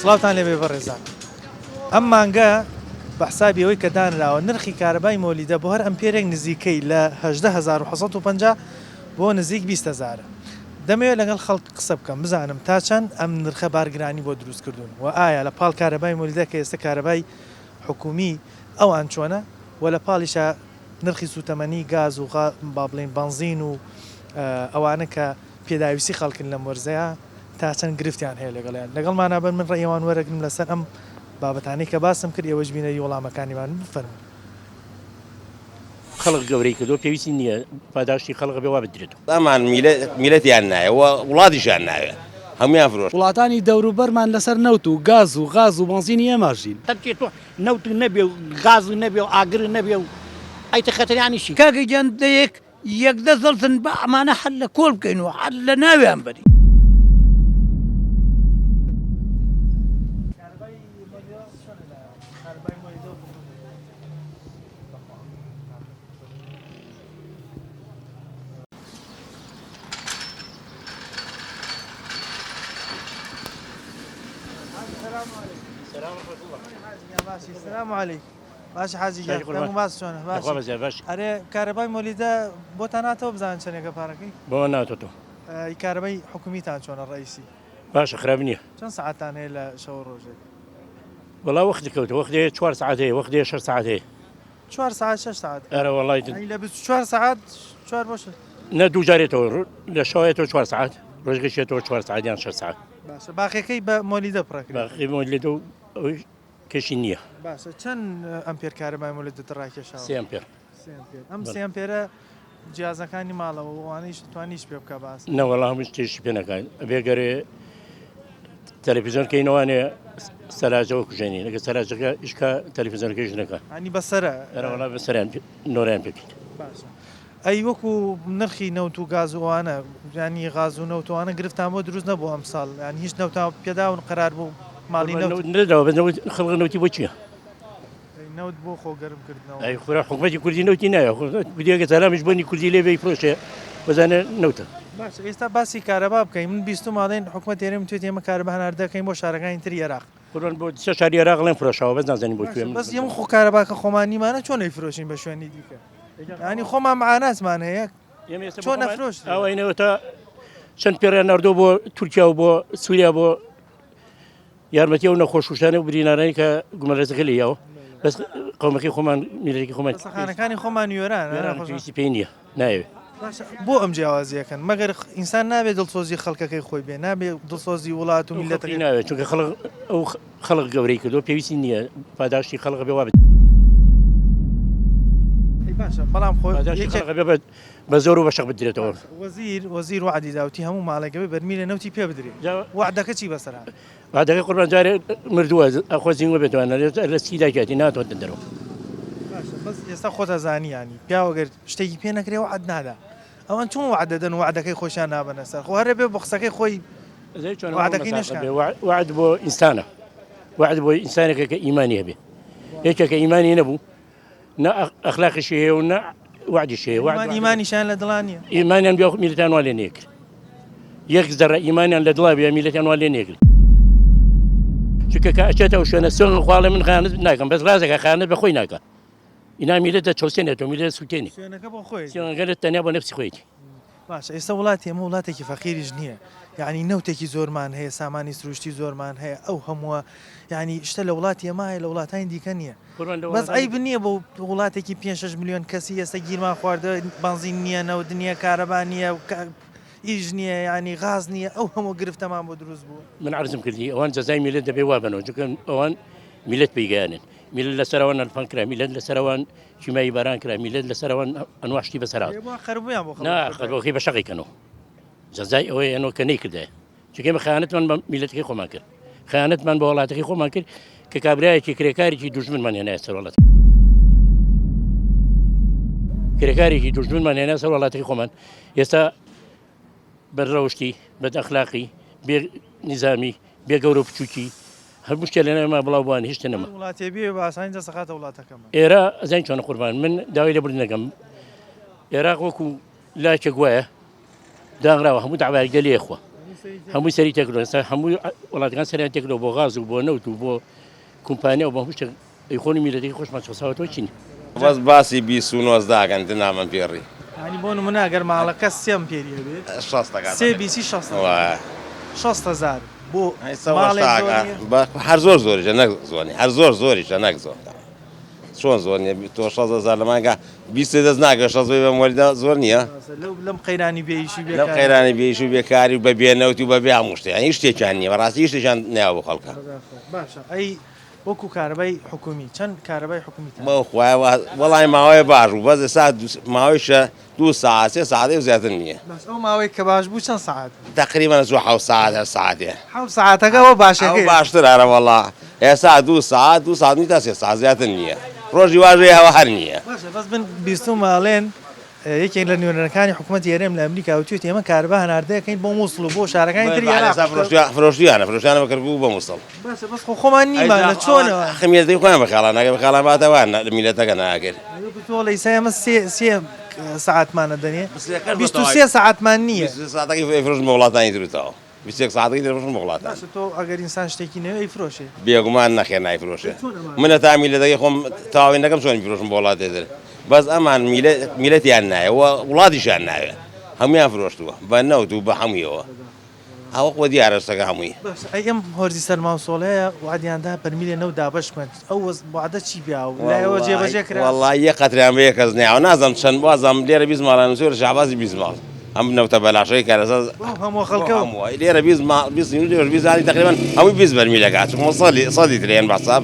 سڵاوتان لێبێ بەڕێزان. ئەم مانگە بە حسابی ئەوەی کە دانراوە نرخی کارەبای مۆلیدە بۆ هەر ئەمپێرێک نزیکەی لە 18,750 بۆ نزیک 20,000. دەمەوێت لەگەڵ خەڵک قسە بکەم بزانم تا چەند ئەم نرخە بارگرانی بۆ دروست کردوون و ئایا لە پاڵ کارەبای مۆلیدە کە ئێستا کارەبای حکومی ئەوان چۆنە و لە پاڵیشە نرخی سوتەمەنی گاز و با بڵێن بەنزین و ئەوانە کە پێداویستی خەڵکن لە مۆرزەیە تا چەند گرفتیان هەیە لەگەڵیان لەگەڵمانە بن من ڕێیەوان وەرەگرم لەسەر ئەم بابەتانەی کە باسم کرد ئێوەش بینەری وەڵامەکانیمان بفەرمون. خەڵک گەورەی کردو پێویستی نییە پاداشتی خەڵک بێ وا بدرێتەوە. ئەمان میلەتیان نایە و وڵاتیشان ناوێت هەمویان فرۆشت. وڵاتانی دەوروبەرمان لەسەر نەوت و گاز و غاز و بەنزینی ئێماژین. تەکێت نەوت نەبێ و غاز نەبێ و ئاگر نەبێ و ئەیتە خەتەریانیشی کاگەی جەندەیەک یەکدە زەڵتن بە ئەمانە حەل لە کۆڵ بکەین و حەل لە ناویان بەری. السلام عليكم. باش حاجی گەڕم باس چۆنە باش ئەرێ کارەبای مۆلیدە بۆتان ناتەوە بزانن چەندێکە پارەکەی بۆ ناتۆ کارەبای حکومیتان چۆنە ڕئیسی باشە خراپ نییە. چەند ساعتان هەیە لە شەو ڕۆژێک؟ وەڵا وەختی کەوتە وەختێ 4 ساعت هەیە وەختێ 6 ساعت هەیە 4 ساعت 6 ساعت ئەرە وەڵای لە 24 ساعت 4 بۆ نە دوو جارێتەوە لە شەوێتەوە 4 ساعت ڕۆژگەشێتەوە 4 ساعت یان 6 ساعت. باشە باقیەکەی بە مۆلیدە پڕەکرێت. باقی مۆلیدە و ئەوەی کەشی نییە. باشە چەند ئەمپێر کارەبای مۆلیدە ڕاکێشاوە؟ 3 ئەمپێر. ئەم 3 ئەمپێرە جیازەکانی ماڵەوە ئەوانەیش توانیش پێ بکە باس نەوەڵا هەموو شتێکی پێ نەکەن بێگەرێ تەلەڤیزۆن کەینەوەوانێ سەلاجەوە کوژێنی لەگە سەلاجەکە ئیشکا تەلەڤیزۆنەکەیش نەکە ئەنی بەسەرە ئەرەوەڵا بەسەریان نۆریان پێ بکەیت. باشە ئەی وەکو نرخی نەوت و گازوانە ینی غاز و نەوتوانە گرفتان بۆ دروست نەبوو ئەم ساڵ ینی هیچ نەوتا پێداون قەرار بوو ماڵی نەداوە بەنەوەی خەڵق نەوتی بۆ چییە؟ نەوت بۆ خۆگەرمکردنەوە ئەی خورا حکومەتی کوردی نەوتی نایە گودیەکە سەلامیش بۆنی کوردی لێبێی فرۆشێ بەزانە نەوتە. باش ئێستا باسی کارەبا بکەین من بیست ماڵێن حکومەت ئێرەم توێت ئێمە کارەبا هەنار دەکەین بۆ شارەکانی تر عێراق قوربان بۆ سێ شاری عێراق لێم فرۆشاوە بەس نازانین بۆ کوێ بەس ئێمە خۆ کارەباکە خۆمانیمانە چۆن نەیفرۆشین بە شوێنی دیکە ینی خۆمان معاناتمان هەیە چۆن نەفرۆشت ئەوەینەوە تا چەند پێڕیان ناردۆ بۆ تورکیا و بۆ سووریا بۆ یارمەتی ئەو نەخۆشوشانە و برینارانی کە گومەرەزەکە لێیەوە بەس قەومەکەی خۆمان میلەتێکی خۆمان سەخانەکانی خۆمان وێران پێویستی پێی نییە ناوێت. بۆ ئەم جیاوازیەکەن مەگەر ئینسان نابێت دڵسۆزی خەڵکەکەی خۆی بێ نابێت دڵسۆزی وڵات و میلەتەکەی ناوێت چونکە ئەو خەڵک گەورەی کردو پێویستی نییە پاداشتی خەڵک بێ وا باشە بەڵام خۆی بێت بە زۆر و بەشق بدرێتەوە. وەزیر وعدی داوتی هەموو ماڵێکەوەی بەرمیلە نەوتی پێ بدرێت وعدەکە چی بەسەر وعدەکەی قوربان جارێ مردووە ئەخۆزیینوە بێتوانە لە سیداکاتی ناتوانێت دەرەوە. بەس ئێستا خۆتە زانیانی پیاوەگەر شتێکی پێ نەکرێ وعد نادا ئەوان چۆن وعدەدەن وعدەکەی خۆشیان نابەنە سەر خۆ هەرێ بێ بۆ قسەکەی خۆی وعدەکەی نشکان وعد بۆ ئینسانە وعد بۆ ئینسانێکە کە ئیمانی هەبێ یەکێکە ئیمانی نەبوو نە ئەخلاقیشی هەیە و نە وعدیش هەیە ئیمانیشان لە دڵان نیە ئیمانیان بیا میلەتیان وا لێ نەیەکرد یەک زەرە ئیمانیان لە دڵا بیا میلەتیان وا لێ نەیەکرد چونکە کە ئەچێتەوە شوێنە سۆن خواڵێ من خیانەت ناکەم بەس ڕازێکە خیانەت بە خۆی ناکە ئینا میلەتە چەوسێنێتەوە میلەت سووتێنی شوێنەکە بۆ خۆی سێنگەلت تەنیا بۆ نەفسی خۆیەتی. باشە ئێستا وڵاتی ئەمە وڵاتێکی فەقیریش نییە یعنی نەوتێکی زۆرمان هەیە سامانی سروشتی زۆرمان هەیە ئەو هەمووە یعنی شتە لە وڵاتی ئەمە هەیە لە وڵاتانی دیکە نییە بەس ئەیب نییە بۆ وڵاتێکی 5-6 میلیۆن کەسی ئێستا گیرمان خواردە بەنزین نییە نەوت نییە کارەبا نییە ئیش نییە ینی غاز نییە ئەو هەموو گرفتەمان بۆ دروست بوو. من عرضم کردی ئەوان جەزای میلەت دەبێ وا بنەوە چونکە ئەوان میلەت پێیگەیانن میلەت لەسەرەوەن ئەلفان کرا میلەت لەسەرەوەن شیمایی باران کرا میلەت لەسەرەوەن ئەنواشتی بەسەرا خەربووی بە شەقیکەنەوە جەزای ئەوەی ئەنەوە کە نەیکردایە چونکە ئێمە خەیانەتمان بە میلەتەکەی خۆمان کرد خەیانەتمان بە وڵاتەکەی خۆمان کرد کە کابرایەکی کرێکارێکی دوژمنمان هێنایە سەر وڵات کرێکارێکی دوژمنمان هێنا سەر وڵاتەکەی خۆمان ئێستا بەرڕەوشتی بەدئەخلاقی بێ نیزامی بێ گەورە بچووکی هەموو شتێ لەنێما بڵاوبووان هیچ نەما وڵاتی بێ بە ئاسانی دەسەخاتە وڵاتەکەمە ئێرە ئەزان چۆنە قوربان من داوای لەبوردن نەکەم عێراق وەکو لاکێک وایە داغراوە هەموو داوایەک دەلێخوە هەمووی سەری تێکلۆ هەمووی وڵاتەکان سەریان تێکلۆ بۆ غاز و بۆ نەوت و بۆ کومپانیا و بۆ هەموو شتێک ئەیخۆنی میلەتێکی خۆشمان چەساوەتەوە چین بەس باسی 29 داکەن نامەن پێڕی ینی بۆ نمونە ئەگەر ماڵەکە سێم پێریە بێت 60 سێ بیسی 60,000 بۆ هەر زۆر زۆریشە نەک زۆنی هەر زۆر زۆریشە نەک زۆر چۆن زۆر نیە تۆ 60,000 لە مانگە 20 دەست ناکە 60 بە مۆلیدا زۆر نییە لەم قەیرانی بێیشی بێ لەم قەیرانی بێیش و بێکاری و بە بێنەوت و بە بێ هەموو شتێک هیچ شتێکیان نییە بەڕاستی هیچ شتێکیان ناوە بۆ خەڵکە باشە ئەی وەکو کارەبای حکومی چەند کارەبای حکومی بەو خوای وەڵای ماوەیە باش بوو بەس ئێستا ماوەیشە 2 ساعت 3 ساعتی و زیاتر نییە ئەو ماوەی کە باش بوو چەند سعات تقریبا زوو 7 ساعت هەر ساعتێ 7 ساعتەکەەوە باشەکەی باشتر ئارە وەڵا ئێستا 2 ساعت 2 ساعت تا 3 ساعت زیاتر نییە ڕۆژی واژەیە هەوە هەر نییە بەس بن بیستم ماڵێن یەکێک لە نوێنەرەکانی حکوومەت یاێم لە ئەمریکا وتوێت ئێمە کاربە هەناردەکەین بۆ مووسڵ و بۆ شارەکانی تر فرۆشتیانە فرۆشیانە بەکردبوو بە مووسڵ بەس خۆمان نیمان لە چۆنەوە خمیێتی خۆیان بەخاڵان ناگە بەخاڵان باتەوان لە میلەتەکە ناگەر تۆ لە ئیسا ئەمە سێ ساعتمانە دەنێ 23 ساعتمان نییە ساعتەکەی فرۆشن بە وڵاتانی ترتەوە 20 ساعتەکەی دەفرۆشن بە وڵاتان تۆ ئەگەر ئینسان شتێکی نەوەی فرۆشێ بێگومان نەخێ نایفرۆشێ منە تا میلەتەکەی خۆم تاوین دەکەم چۆن بیفرۆشم بە وڵاتی تر بەس ئەمان میلەتیان نایە وڵاتیشان ناوێت هەمویان فرۆشتووە بە نەوت و بە هەموویەوە ئەوە خۆ دیارەستەکە هەمووی ئەم هۆرزی سەرماوسۆڵەیە وعدیاندا بەرمیلێ نەو دابشمێت ئەو وعدە چی بیا و لایەوە جێبەجێ کرا وەڵڵای یە قەتریان بە یەکەس نیاوە نازەم چەند بازم لێرە 20 ماڵان زۆر شعبازی 20 ماڵ ئەم نەوتە بەلاشەی کارەسە هەموو خەڵکە لێرە 20 تقریبا هەمووی 20 بەرمیلەکە چون سەدی ترێن بەساب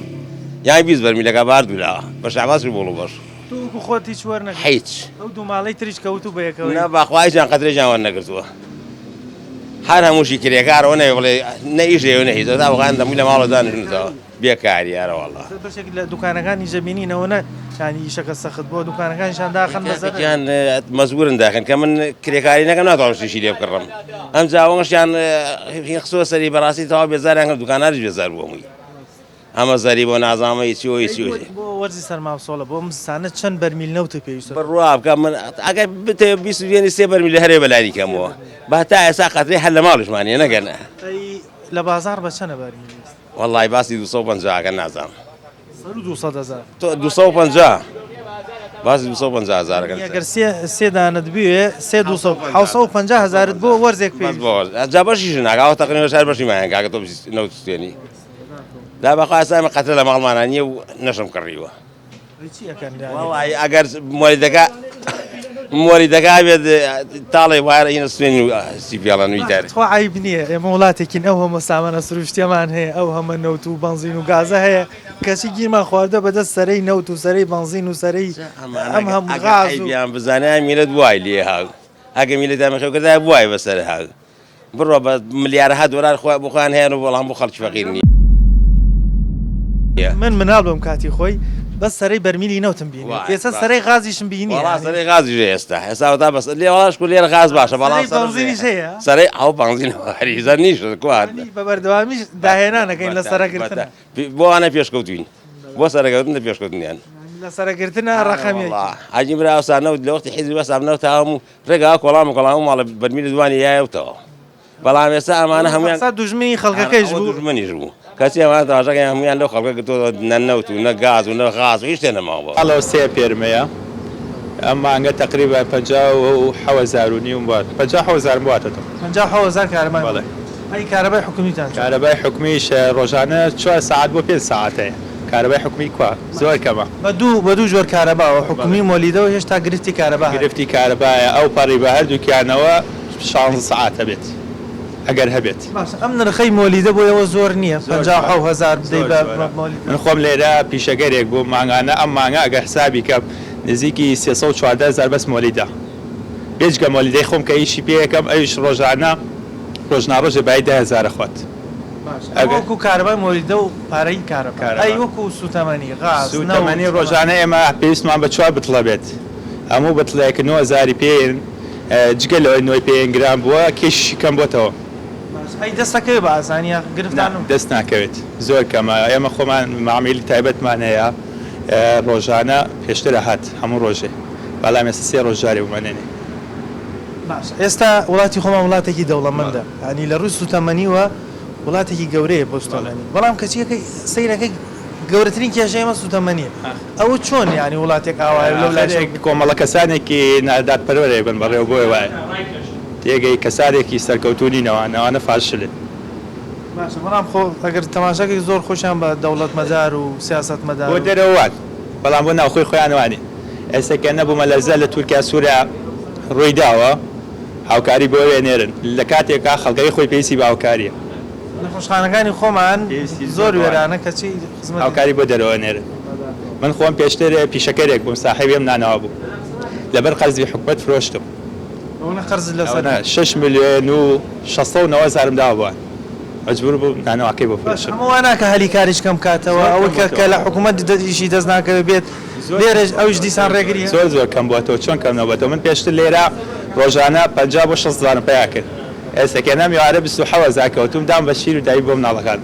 یان 20 بەرمیلەکە باردوولا بە شعبازی بۆڵ بەش تو خۆت هیچ وەرنە هیچ ئەو دوو ماڵەی تریش کەوتو بە یەکەوە نە باخوایجان قەترێکیان وەرنەگرتووە هەر هەمووشی کرێکارەوە نەوێ بڵێ نەئیشێ نەهیت تا بەغان دەمووی لە ماڵە دانیشتەوە بێکاری یارە وەڵڵا بەشێک لە دوکانەکانی ژەبینینەوە نە ینی شەکە سەخت بۆ دوکانەکانیشان داخەن بەزەریان مەزبورن داخن کە من کرێکاری نەکەم ناتوانشتیشی لێ بکڕم ئەم جاوەشیان خسۆ سەری بەڕاستی تەوا بێزاریان کرد دوکاناریش بێزار بووەمووی ئەمە زەری بۆ نازانمەی چی چی بۆ وەرزی سەرماوسۆڵە بۆ مستانە چەند بەرمیل نەوتە پێویستە بڕوا بکە من ئەگەر بتێ 20 سێ بەرمیل لە هەرێ بەلاری کەمەوە با تا ئێستا قەترێ هەر لە ماڵشمانە نەگەنە لە بازار بە چەنە بەرمیل وەڵڵای باسی 250 کە نازانم 200,000 باسی 250,000 ئەگەر سێ دانت بوێ 750,000 بۆ وەرزێک پێ جا بەشیش ناگاوە تەقریبا شار بەشی مایان کاکە تۆ نەوتێنی دا بەخوا ئێستا ئێمە قەترە لە ماڵمانە نییە و نەشم کڕیوە وەڵڵای ئەگەر مۆریدەکە بێت تاڵی وایە ئینە سوێنی و سیپیاڵەنووی دار خۆ عیب نییە ئێمە وڵاتێکین ئەو هەمە سامانە سروشتێمان هەیە ئەو هەمە نەوت و بەنزین و گازە هەیە کەسی گیرمان خواردە بەدەست سەرەی نەوت و سەرەی بەنزین و سەرەی ئەم هەموو غازیان بزانیان میلەت وای لێ هاو ئەگە میلەتیان مەخێوکردای بوای بەسەر هاو بڕۆ بە ملیارەها دۆلار بخوان هەیە و بەڵام بۆ خەڵکی فەقیر نییە من مناڵ بم کاتی خۆی بەس سەرەی بەرمیلی نەوتم بینی ئێستا سەرەی غازیشم بینی سەرەی غازیش ئێستا تا بەس لێوەڵاش و لێرە غاز باشە بەڵام بەنزینیش هەیە سەرەی ئەو بەنزین هەریزە نیش کوات بە بەردەوامیش داهێنانەکەین لە سەرەگرتن بۆ ئەنە پێشکەوتوین بۆ سەرەکەوتن لە پێشکەوتنیان لە سەرەگرتنە ڕقەمی حاجی براوسانەوت لە وەختی حیزبی بەسامنەوە تا هەموو ڕێگا کۆڵام ماڵە بەرمیلی دوانی یایەوتەوە بەڵام ئێستا ئەمانە هەمویان دوژمنی خەڵکەکەیش بوو دوژمنیش بوو کەسی ئەمانە تەماشاکەی هەمویان لەو خەڵکە کردووە نەنەوت و نە گاز و نە غاز و هیچ شتێ نەماوە ئەڵەوە سێ پێرمەیە ئەم مانگە تقریبا 57,000 وات 57,000 واتەوە 57,000 کارەبای ئەی کارەبای حکومیتان کارەبای حکومیش ڕۆژانە 4 ساعت بۆ 5 ساعتەیە کارەبای حکومی کوا زۆر کەمە بە دوو جۆر کارەباوە حکومی مۆلیدەوە هێشتا گرفتی کارەبا گرفتی کارەبایە ئەو پەڕی بە هەردووکیانەوە 16 ساعتە بێت ئەگەر هەبێت ئەم نرخەی مۆلیدە بۆیەوە زۆر نییە 57,000 من خۆم لێرە پیشەگەرێک بوو مانگانە ئەم مانگە ئەگەر حسابی کەم نزیکی 314,000 بەس مۆلیدا بێجگە مۆلیدەی خۆم کە ئیشی پێیەکەم ئەویش ڕۆژناڕۆژێ بای 10,000 خۆت وەکو کارەبای مۆلیدە و پارەی کارەبا ئەی وەکو سوتەمەنی غاز سوتەمەنی ڕۆژانە ئێمە پێویستمان بە 4 بتڵە بێت هەموو بتڵەیەکە 9,000 پێین جگە لەوەی 9 گرام بووە کێشی کەم بۆتەوە ئەی دەستەکەی بە ئاسانیە گرفتانم دەست ناکەوێت زۆر کەمە ئێمە خۆمان معاملی تایبەتمان هەیە ڕۆژانە پێشترە هات هەموو ڕۆژێ بەڵام ئێستا 3 ڕۆژ جارێ بمانێنێ ئێستا وڵاتی خۆمان وڵاتێکی دەوڵەمەندە ینی لە ڕووی سوتەمەنیوە وڵاتێکی گەورەیە بۆ سوتەمەنی بەڵام کەچیەکەی سەیرەکەی گەورەترین کێشەیەمە سوتەمەنیە ئەوە چۆن ینی وڵاتێک ئاوایە لەو لای کۆمەڵە کەسانێکی نادادپەروەرێ بن بەڕێوە بۆی وایە تێگەی کەسارێکی سەرکەوتونینەوە نەوانە فاشلێت باشە بەڵام خۆ ئەگەر تەماشاکەی زۆر خۆشیان بە دەوڵەت مەدار و سیاست مەدار بۆ دەرەوەوان بەڵام بۆ ناوخۆی خۆیانوانی ئێستاکە نەبوومە لەرزە لە تورکیا سووریا ڕووی داوە هاوکاری بۆ وێنێرن لە کاتێکا خەڵگەی خۆی پێویستی بە هاوکاریە نەخۆشخانەکانی خۆمان زۆر وێرانە کەچی هاوکاری بۆ دەرەوە نێرن من خۆم پێشتر پیشەکەرێک بووم ساحێبێم نانەوە بوو لەبەر قەرزی حکومەت فرۆشتم ئەوە قەرز لەسەر 6 ملیۆن و 690,000 داوە بووە مەجبور بووم نانەوەکەی بۆ فرۆشتم ئەوە ناکە هەلی کاریش کەم کاتەوە ئەوە کە لە حکوومەت دەدیشی دەست ناکەوێت بێت لێرەش ئەوش دیسان ڕێگری زۆر کەم بووەتەوە چۆن کەم نەبێتەوە من پێشتر لێرە ڕۆژانە 50 بۆ 60 پیا کرد ئێستاکە نەمیوارە 27 کەوتم دام بە شیر و دایی بۆ مناڵەکان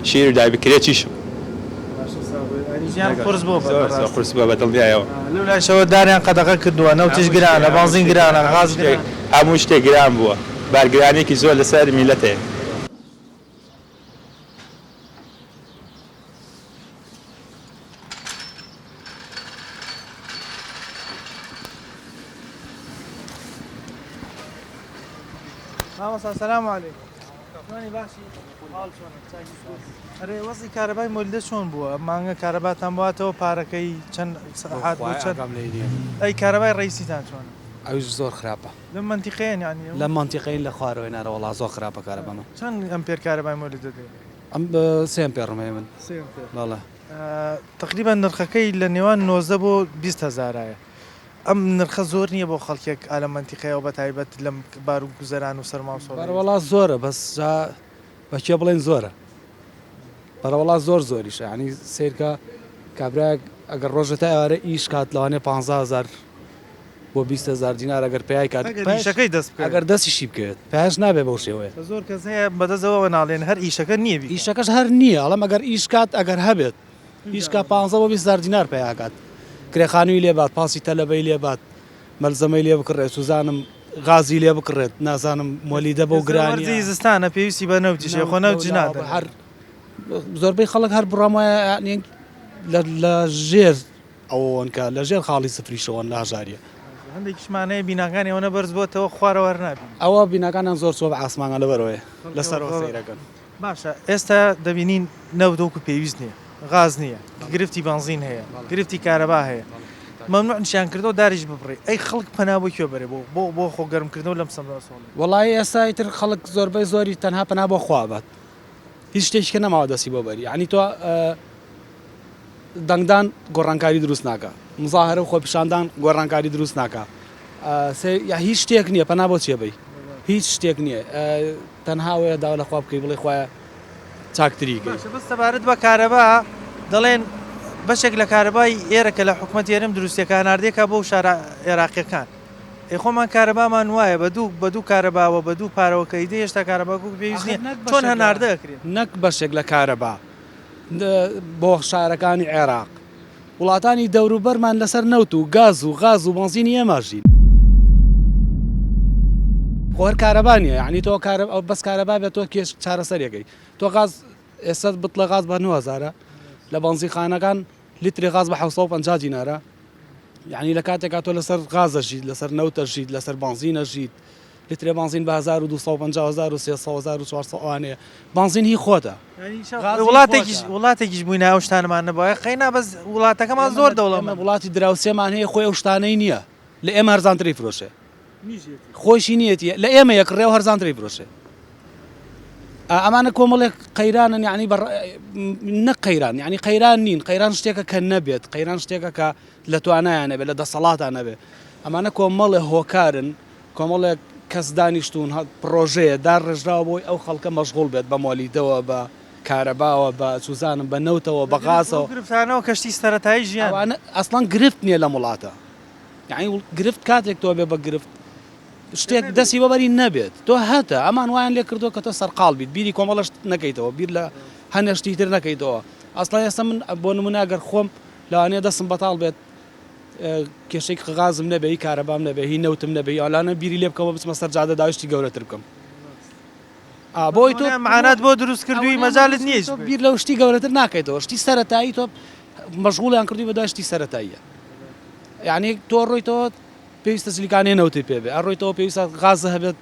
شیر و دای بکرێ چیشم قرس بووە بە دڵنیایەوە لەو لایشەوە داریان قەدەغە کردووە نەوتیش گرانە بازین گرانە غاز هەموو شتێک گران بووە بارگرانێکی زۆر لەسەر میلەتەیە سلام علیکم شلونی باشی حال چۆنە ئەرێ وەزی کارەبای مۆلیدە چۆن بووە مانگە کارەباتان بواتەوە پارەکەی چەند سەعات بوو چەند ئەی کارەبای ڕئیسیتان چۆنە ئەوش زۆر خراپە لە منتیقەیەن ینی لە منتیقەین لە خوارەوەی نارە وڵا زۆر خراپە کارەبەمە چەند ئەمپێر کارەبای مۆلیدە دێت ئەم 3 ئەمپێڕمەیە من بەڵێ تقریبا نرخەکەی لە نێوان 90 بۆ 20,000ە ئەم نرخە زۆر نییە بۆ خەڵکێک ئالە منتیقەیەوە بە تایبەت لەم بار و گوزەران و سەرماوسۆ بەرەوەڵا زۆرە بەس بەکێ بڵێن زۆرە بەرەوەڵا زۆریشە ینی سیرکە کابراایك ئەگەر ڕۆژە تا ئێوارە ئیش کات لەوانێ 15,000 بۆ 20,000 دینار ئەگەر پێی کات ئیشەکەی دەست ئەگەر دەستیشی بکەوێت پێش نابێ بەو شێوەیە زۆر کەس هەیە بەدەستەوە ناڵێن هەر ئیشەکە نییە ئیشەکەش هەر نییە ئەڵەم ئەگەر ئیش کات ئەگەر هەبێت ئیشکا 15 بۆ 20,000 دینار پێیاکات کرێخانووی لێبات پاسی تەلەبەی لێبات مەلزەمەی لێ بکڕێت سوزانم غازی لێ بکڕێت نازانم مۆلیدە بۆ گرانی زستانە پێویستی بە نەوتیشێ خۆ نەوتی نادە هەر زۆربەی خەڵک هەر بڕامایە لە ژێر ئەوەنکە لە ژێر خاڵی سفریشەوەن لە هەژاریە هەندێکیشمانەیە بیناکانی ئەوە بەرز بۆتەوە خوارەوە نابین ئەوە بیناکانیان زۆر چۆ بە ئاسمانە لەبەرەوەی لەسەرەوە سەیرەکەن باشە ئێستا دەبینین نەودۆکو پێویست نییە غاز نییە گرفتی بنزین هەیە گرفتی کارەبا هەیە مەمنوع نیشان کردەوە داریش ببڕێ ئەی خەڵک پەنا بۆ کوێ بەرێ بۆ خۆ گەرمکردنەوە لەم سەمرا سۆڵ وەڵی ئێستا تر خەڵک زۆربەی زۆری تەنها پەنا بۆ خوابات هیچ شتێککە نەماوە دەستی بۆ بەری ینی تۆ دەنگدان گۆڕانکاری دروست ناکە مزاهرە و خۆپیشاندان گۆڕانکاری دروست ناکە یا هیچ شتێک نییە پەنا بۆ چێبەی هیچ شتێک نییە تەنهاوەیە داوا لە خواب بکەی بڵێ خۆیان چاکتری بەستەبارەت بە کارەبا دەڵێن بەشێک لە کارەبای ئێرەکە لە حکوومەت یێرم دروستیەکە ناردێکە بۆ شارە عێراقیەکان خۆمان کارەبامان وایە بە دوو کارەباوە بە دوو پارەوەکەی دێ هێشتا کارەباکو پێویست نییە چۆن هەناردەکرێت نەک بەشێک لە کارەبا بۆ شارەکانی عێراق وڵاتانی دەوروبەرمان لەسەر نەوت و گاز و غاز و بنزینی ئێمەژین خۆر کارەبانیە یعنی تۆ بەس کارەبا بێت تۆ کێش چارەسەرەکەی تۆ غاز ئێستا بتڵە غاز بە 9,000 لە بنزینخانەکان لیتری غاز بە 750 دینارە یعنی لە کاتێکا تۆ لەسەر غازەژیت لەسەر نەوتەژیت لەسەر بنزینەژیت لیترێ بنزین بە 1250,400 ئەوانەیە بنزین هی خۆتە وڵاتێکیش بووینە ئەو شتانمان نەبووە خەینا بەس وڵاتەکەمان زۆر دەوڵەمە وڵاتی دراوسێمان هەیە خۆی ئەو شتانەی نییە لە ئێمە هەرزانتری فرۆشێ خۆشی نیەتی لە ئێمە یەکڕێ و هەرزانتری فرۆشێ ئەمانە کۆمەڵێک قەیرانن یعنی نەک قەیران یعنی قەیران نین قەیران شتێکە کە نەبێت قەیران شتێکە کە لە توانایان نەبێت لە دەسەڵاتان نەبێت ئەمانە کۆمەڵێ هۆکارن کۆمەڵێک کەس دانیشتون پرۆژەیە دار ڕێژراوە بۆی ئەو خەڵکە مەشغوڵ بێت بە مۆلیدەوە بە کارەباوە بە سوزانم بە نەوتەوە بە غازەوە گرفتانەوە کەشتی سەرەتایی ژیان ئەسڵان گرفت نییە لە وڵاتە یعنی گرفت کاتێک تۆ بێ بە گرفت شتێک دەستی بەبەری نەبێت تۆ هەتە ئەمان وایان لێ کردو کە تۆ سەرقاڵ بیت بیری کۆمەڵەشت نەکەیتەوە بیر لە هەنێشتی تر نەکەیتەوە ئەسڵان ئێستا من بۆ نمونە گەر خۆم لەوانەیە دەستم بەتاڵ بێت کێشەی غازم نەبێ کارەبام نەبێ هی نەوتم نەبێ ئالانە بیری لێ بکەمە بچمە سەر جادە داویشتی گەورەتر بکەم بۆی تۆ معانات بۆ دروست کردووی مەجالت نییە بیر لە شتی گەورەتر ناکەیتەوە شتی سەرەتایی تۆ مەشغوڵیان کردی بەدا شتی سەرەتاییە یعنی تۆ ڕۆیتەوە پێویستە سلیکانێ نەوتی پێبێ ئەڕۆیتەوە پێویستە غازە هەبێت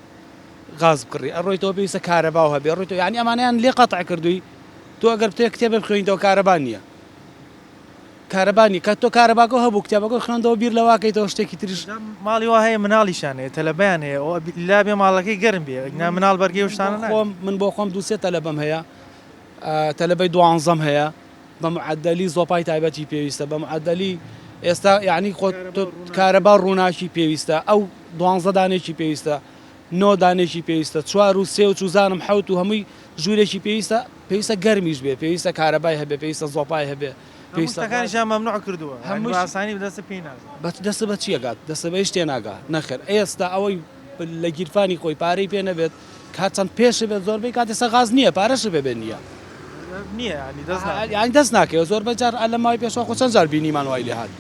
غاز بکڕی ئەڕۆیتەوە پێویستە کارەباو هەبێ ڕۆیتەوە یعنی ئەمانیان لێ قەتع کردووی تۆ ئەگەر تێ کتێبە بخوێنیتەوە کارەبان نییە کارەبانی کە تۆ کارەباکە هەبوو کتێبەکە خوێندەوە بیر لەواکەیتەوە شتێکی تریش ماڵی وا هەیە مناڵیشانەیە تەلەبیان هەیە ئەو لا بێ ماڵەکەی گەرم بێ مناڵ بەرگی شتانە خۆم من بۆ خۆم دووسێ تەلەبەم هەیە تەلەبەی دوانزەم هەیە بە معدەلی زۆپای تایبەتی پێویستە بە معدەلی ئێستا یعنی خۆ کارەبا ڕووناکی پێویستە ئەو دوانزە دانێکی پێویستە نۆ دانێکی پێویستە چوار و سێ و چوزانم حوت و هەمووی ژوورێکی پێویستە گەرمیش بێ پێویستە کارەبای هەبێ پێویستە زۆپای هەبێ پێویستەکانیشان مەمنوع کردووە هەموو ئاسانی بدەستە پێی ناکات دەستە بە چیەگات دەستە بە شتێ ناگات نەخێر ئێستا ئەوەی لە گیرفانی خۆی پارەی پێ نەبێت کاتچەند پێشە بێت زۆربەی کاتێستا غاز نییە پارەش بێ نییە نییە ینی دەست ناکەوە زۆر بەجار لە ماوەی پێشەوە خۆ چەند جار بینیمان وای لێ هات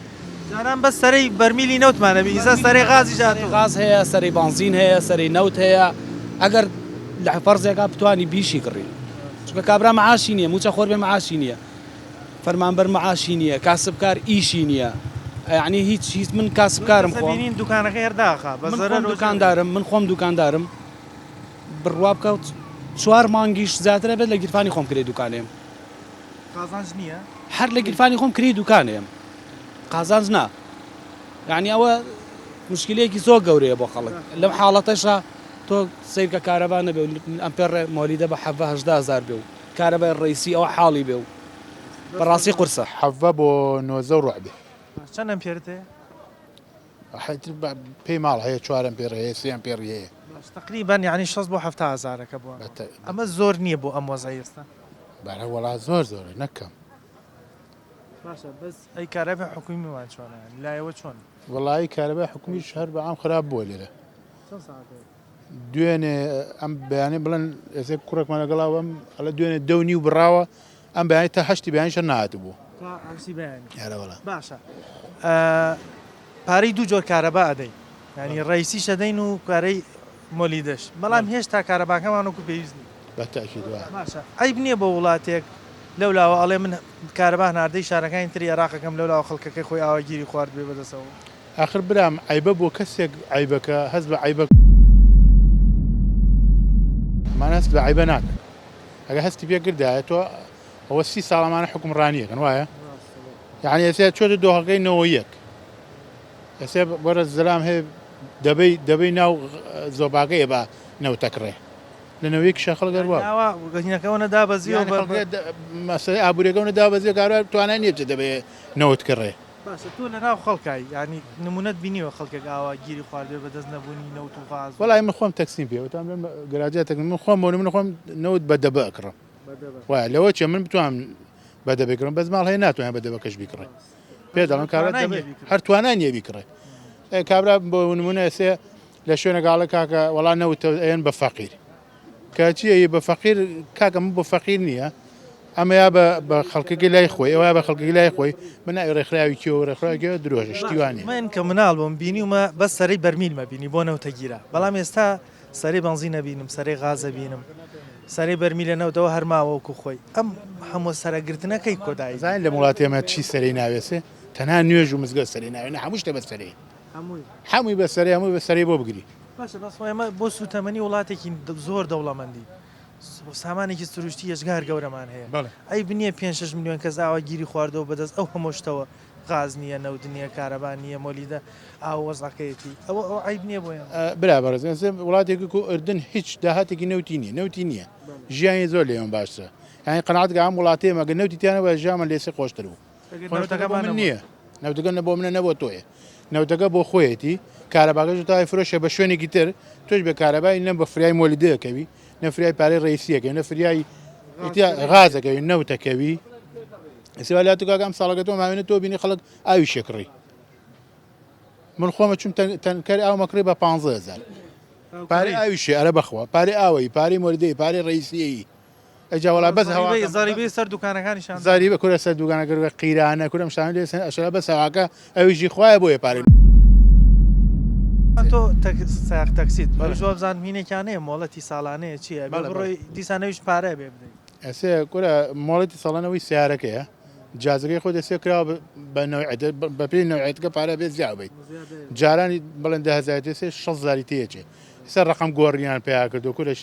جاران بەس سەرەی بەرمیلی نەوتمانە ئیزە سەرەی غازی جاتێ غاز هەیە سەری بانزین هەیە سەری نەوت هەیە ئەگەر لە فەرزێکا بتوانی بیشی کڕی چونکە کابرا معاشی نییە موچە خۆر بێ معاشی نییە فەرمانبەر معاشی نییە کاسبکار ئیشی نییە یعنی هیچ من کاسبکارم بینین دوکانەکە هێرداخە من خۆم دوکاندارم بڕوا بکەوت چوار مانگیش زیاترە بێت لە گیرفانی خۆم کرێ دوکانێم قازانج نییە هەر لە گیرفانی خۆم کری دوکانێم قازانج نا یعنی ئەوە مشکلەیەکی زۆر گەورەیە بۆ خەڵک لەم حاڵەتەشە تۆ سیرکە کارەبان نەبێ ئەمپێر مۆلیدە بە 7هزار بێ و کارەبای ڕئیسی ئەوە حاڵی بێ و بەڕاستی قورسە حەڤە بۆ 90 ڕوعبێ چەند ئەمپێرت هەیە پێی ماڵ هەیە 4 ئەمپێر هەیە 3 ئەمپێر هەیە تقریبا یعنی 6 بۆ 7هزارەکە بووە ئەمە زۆر نییە بۆ ئەم وەزای ئێستا بەرە وڵات زۆر زۆرە نەکەم باشە بەس ئەی کارەبێ حکومیوان چۆنە لایەوە چۆن وڵی کارەبای حکومیش هەر بە ئەم خراپ بووە لێرە دوێنێ ئەم بەیانێ بڵێن ئێسێ کوڕێکمان لەگەڵاوە ئەم ئەلە دوێنێ 2.5 بڕاوە ئەم بەیانی تا 8 بەیانیشە نهات بوو باشە پارەی دوو جۆر کارەبا ئەدەی ینی ڕئیسی شەدەین و کارەی مۆلیدەش بەڵام هێشتا کارەباکەمان وەکو پێویستنی بەتاکید باشە ئەیب نییە بۆ وڵاتێک لەولاوە ئەڵێ من کارەبا ناردەی شارەکانی تری عێراقەکەم لەولاوە خەڵکەکەی خۆی ئاواگیری خوارد بێ بەدەسەوە آخر برام عیبە بۆ کەسێک عیبەکە هەست بە عیبە مانەست بە عیبە ناکە ئەگە هەستی پێ کردایە تۆ ئەوە 30 ساڵەمانە حکومڕانیەکەن وایە یعنی ئێستا چۆتە دۆخەکەی 91 ئێستا وەرە زەلام هەیە دەبەی ناو زۆباگەیە بە نەوتەکڕێ لەنەوەی کشە خەڵگەر وە گەهینەکەەوە دابەزیەوە مەسەی ئابوووریەکەەوە دابەزیە کارە توانای نییە چ دەبێ نەوت کڕێ باشە تۆ لە ناو خەڵکای ینی نمونەت بینیوە خەڵکێک ئاوا گیری خواردێ بەدەست نەبوونی نەوت و غاز وەڵای من خۆم تەکسیم پێوەتان گەراجاتێک من خۆم بۆ من خۆم نەوت بە دەبە ئەکڕم وایە لەوە چێ من بتوانم بە دەبێکڕم بەس ماڵ هەیە ناتوانێت بە دەبەکەش بیکڕێ پێ دەڵم کارە هەر توانای نییە بیکڕێ کابرا بۆ نمونە ئێسێ لە شوێنەگاڵە کاکە وەڵا نەوت ئەیەن بە فەقیر کاچیە بە فەقیر کاکە من بۆ فەقیر نییە ئەمە یا بە خەڵکەکەی لای خۆی ئەوە بە خەڵکی لای خۆی من ڕێکخراوی کیەوە ڕێکخراوی درۆژە شتیوانی من کە مناڵ بۆم بینیومە بەس سەرەی بەرمیلمە بینی بۆ نەوتەگیرە بەڵام ئێستا سەرەی بەنزی نەبینم سەرەی غازە بینم سەرەی بەرمیلە نەوتەوە هەرماوەکو خۆی ئەم هەموو سەرەگرتنەکەی کۆدایی زانین لە وڵاتی ئەمە چی سەرەی ناوێسێ تەنها نوێژ و مزگەوت سەرەی ناوێنە هەموو شتە بەسەرەی هەمووی بەسەرەی هەمووی بەسەرەی بۆ بگری باشە بەس ئێمە بۆ سوتەمەنی وڵاتێکی زۆر دەوڵەمەندی سامانێکی سروشتی هێزگار گەورەمان هەیە ئەی بنیە 5-6 میلیۆن کەس ئاواگیری خواردەوە بەدەست ئەو هەمۆشتەوە غاز نییە نەوت نییە کارەبان نییە مۆلیدە ئاو وەزەکەیەتی ئەوە عیب نییە بۆیان برابەڕێز وڵاتێکی و ئردن هیچ داهاتێکی نەوتی نییە ژیانی زۆر لێم باشترە یانی قەناعەتگە ئەم وڵاتێ مەگە نەوتی تیانەوە ژیانمان لێسێ خۆشتر بوو نییە نەوتەکە بۆ منە نەبوو تۆیە نەوتەکە بۆ خۆیەتی کارەباگەش تای فرۆشە بە شوێنێکی تر تۆش بە کارەبای نەم بە فریای مۆلیدەکەوی نەفریای پارەی ڕئیسیەکە نەفریای غازەکەوی نەوتەکەوی ئێستا ئەم ساڵەکە تۆ ماوێنە تۆ بینی خەڵک ئاوی شێکڕی من خۆمە چوم تەنکەری ئاومەکڕی بە 15,000 پارەی ئاویشێ ئەرە بەخوا پارەی ئاوی پارەی مۆلیدەی پارەی ڕئیسیەیی ئەجاوەڵا بەس هەوا زاریبەی سەر دوکانەکانیشان زاری بە کورە سەر دوگانەگەر قیرانە کورم شان لێ ئەشلا بە سەواکە ئەویژی خوایە بۆیە پارێ تۆ ساق تەکسیت جواب زانمینێکیانەیە مۆڵەتی ساڵانەیە چییە بڕۆی دیسانەویش پارە بێ بدەیت ئەسێ کورە مۆڵەتی ساڵانەوەی سیارەکەیە جازگەی خۆ دەسێ کرا بە پێی نوعەتەکە پارە بێت زیاد بێت جارانی بڵند دەهزارێت 6 تێچێ سەر ڕقم گۆڕیان پێیا کردو کورش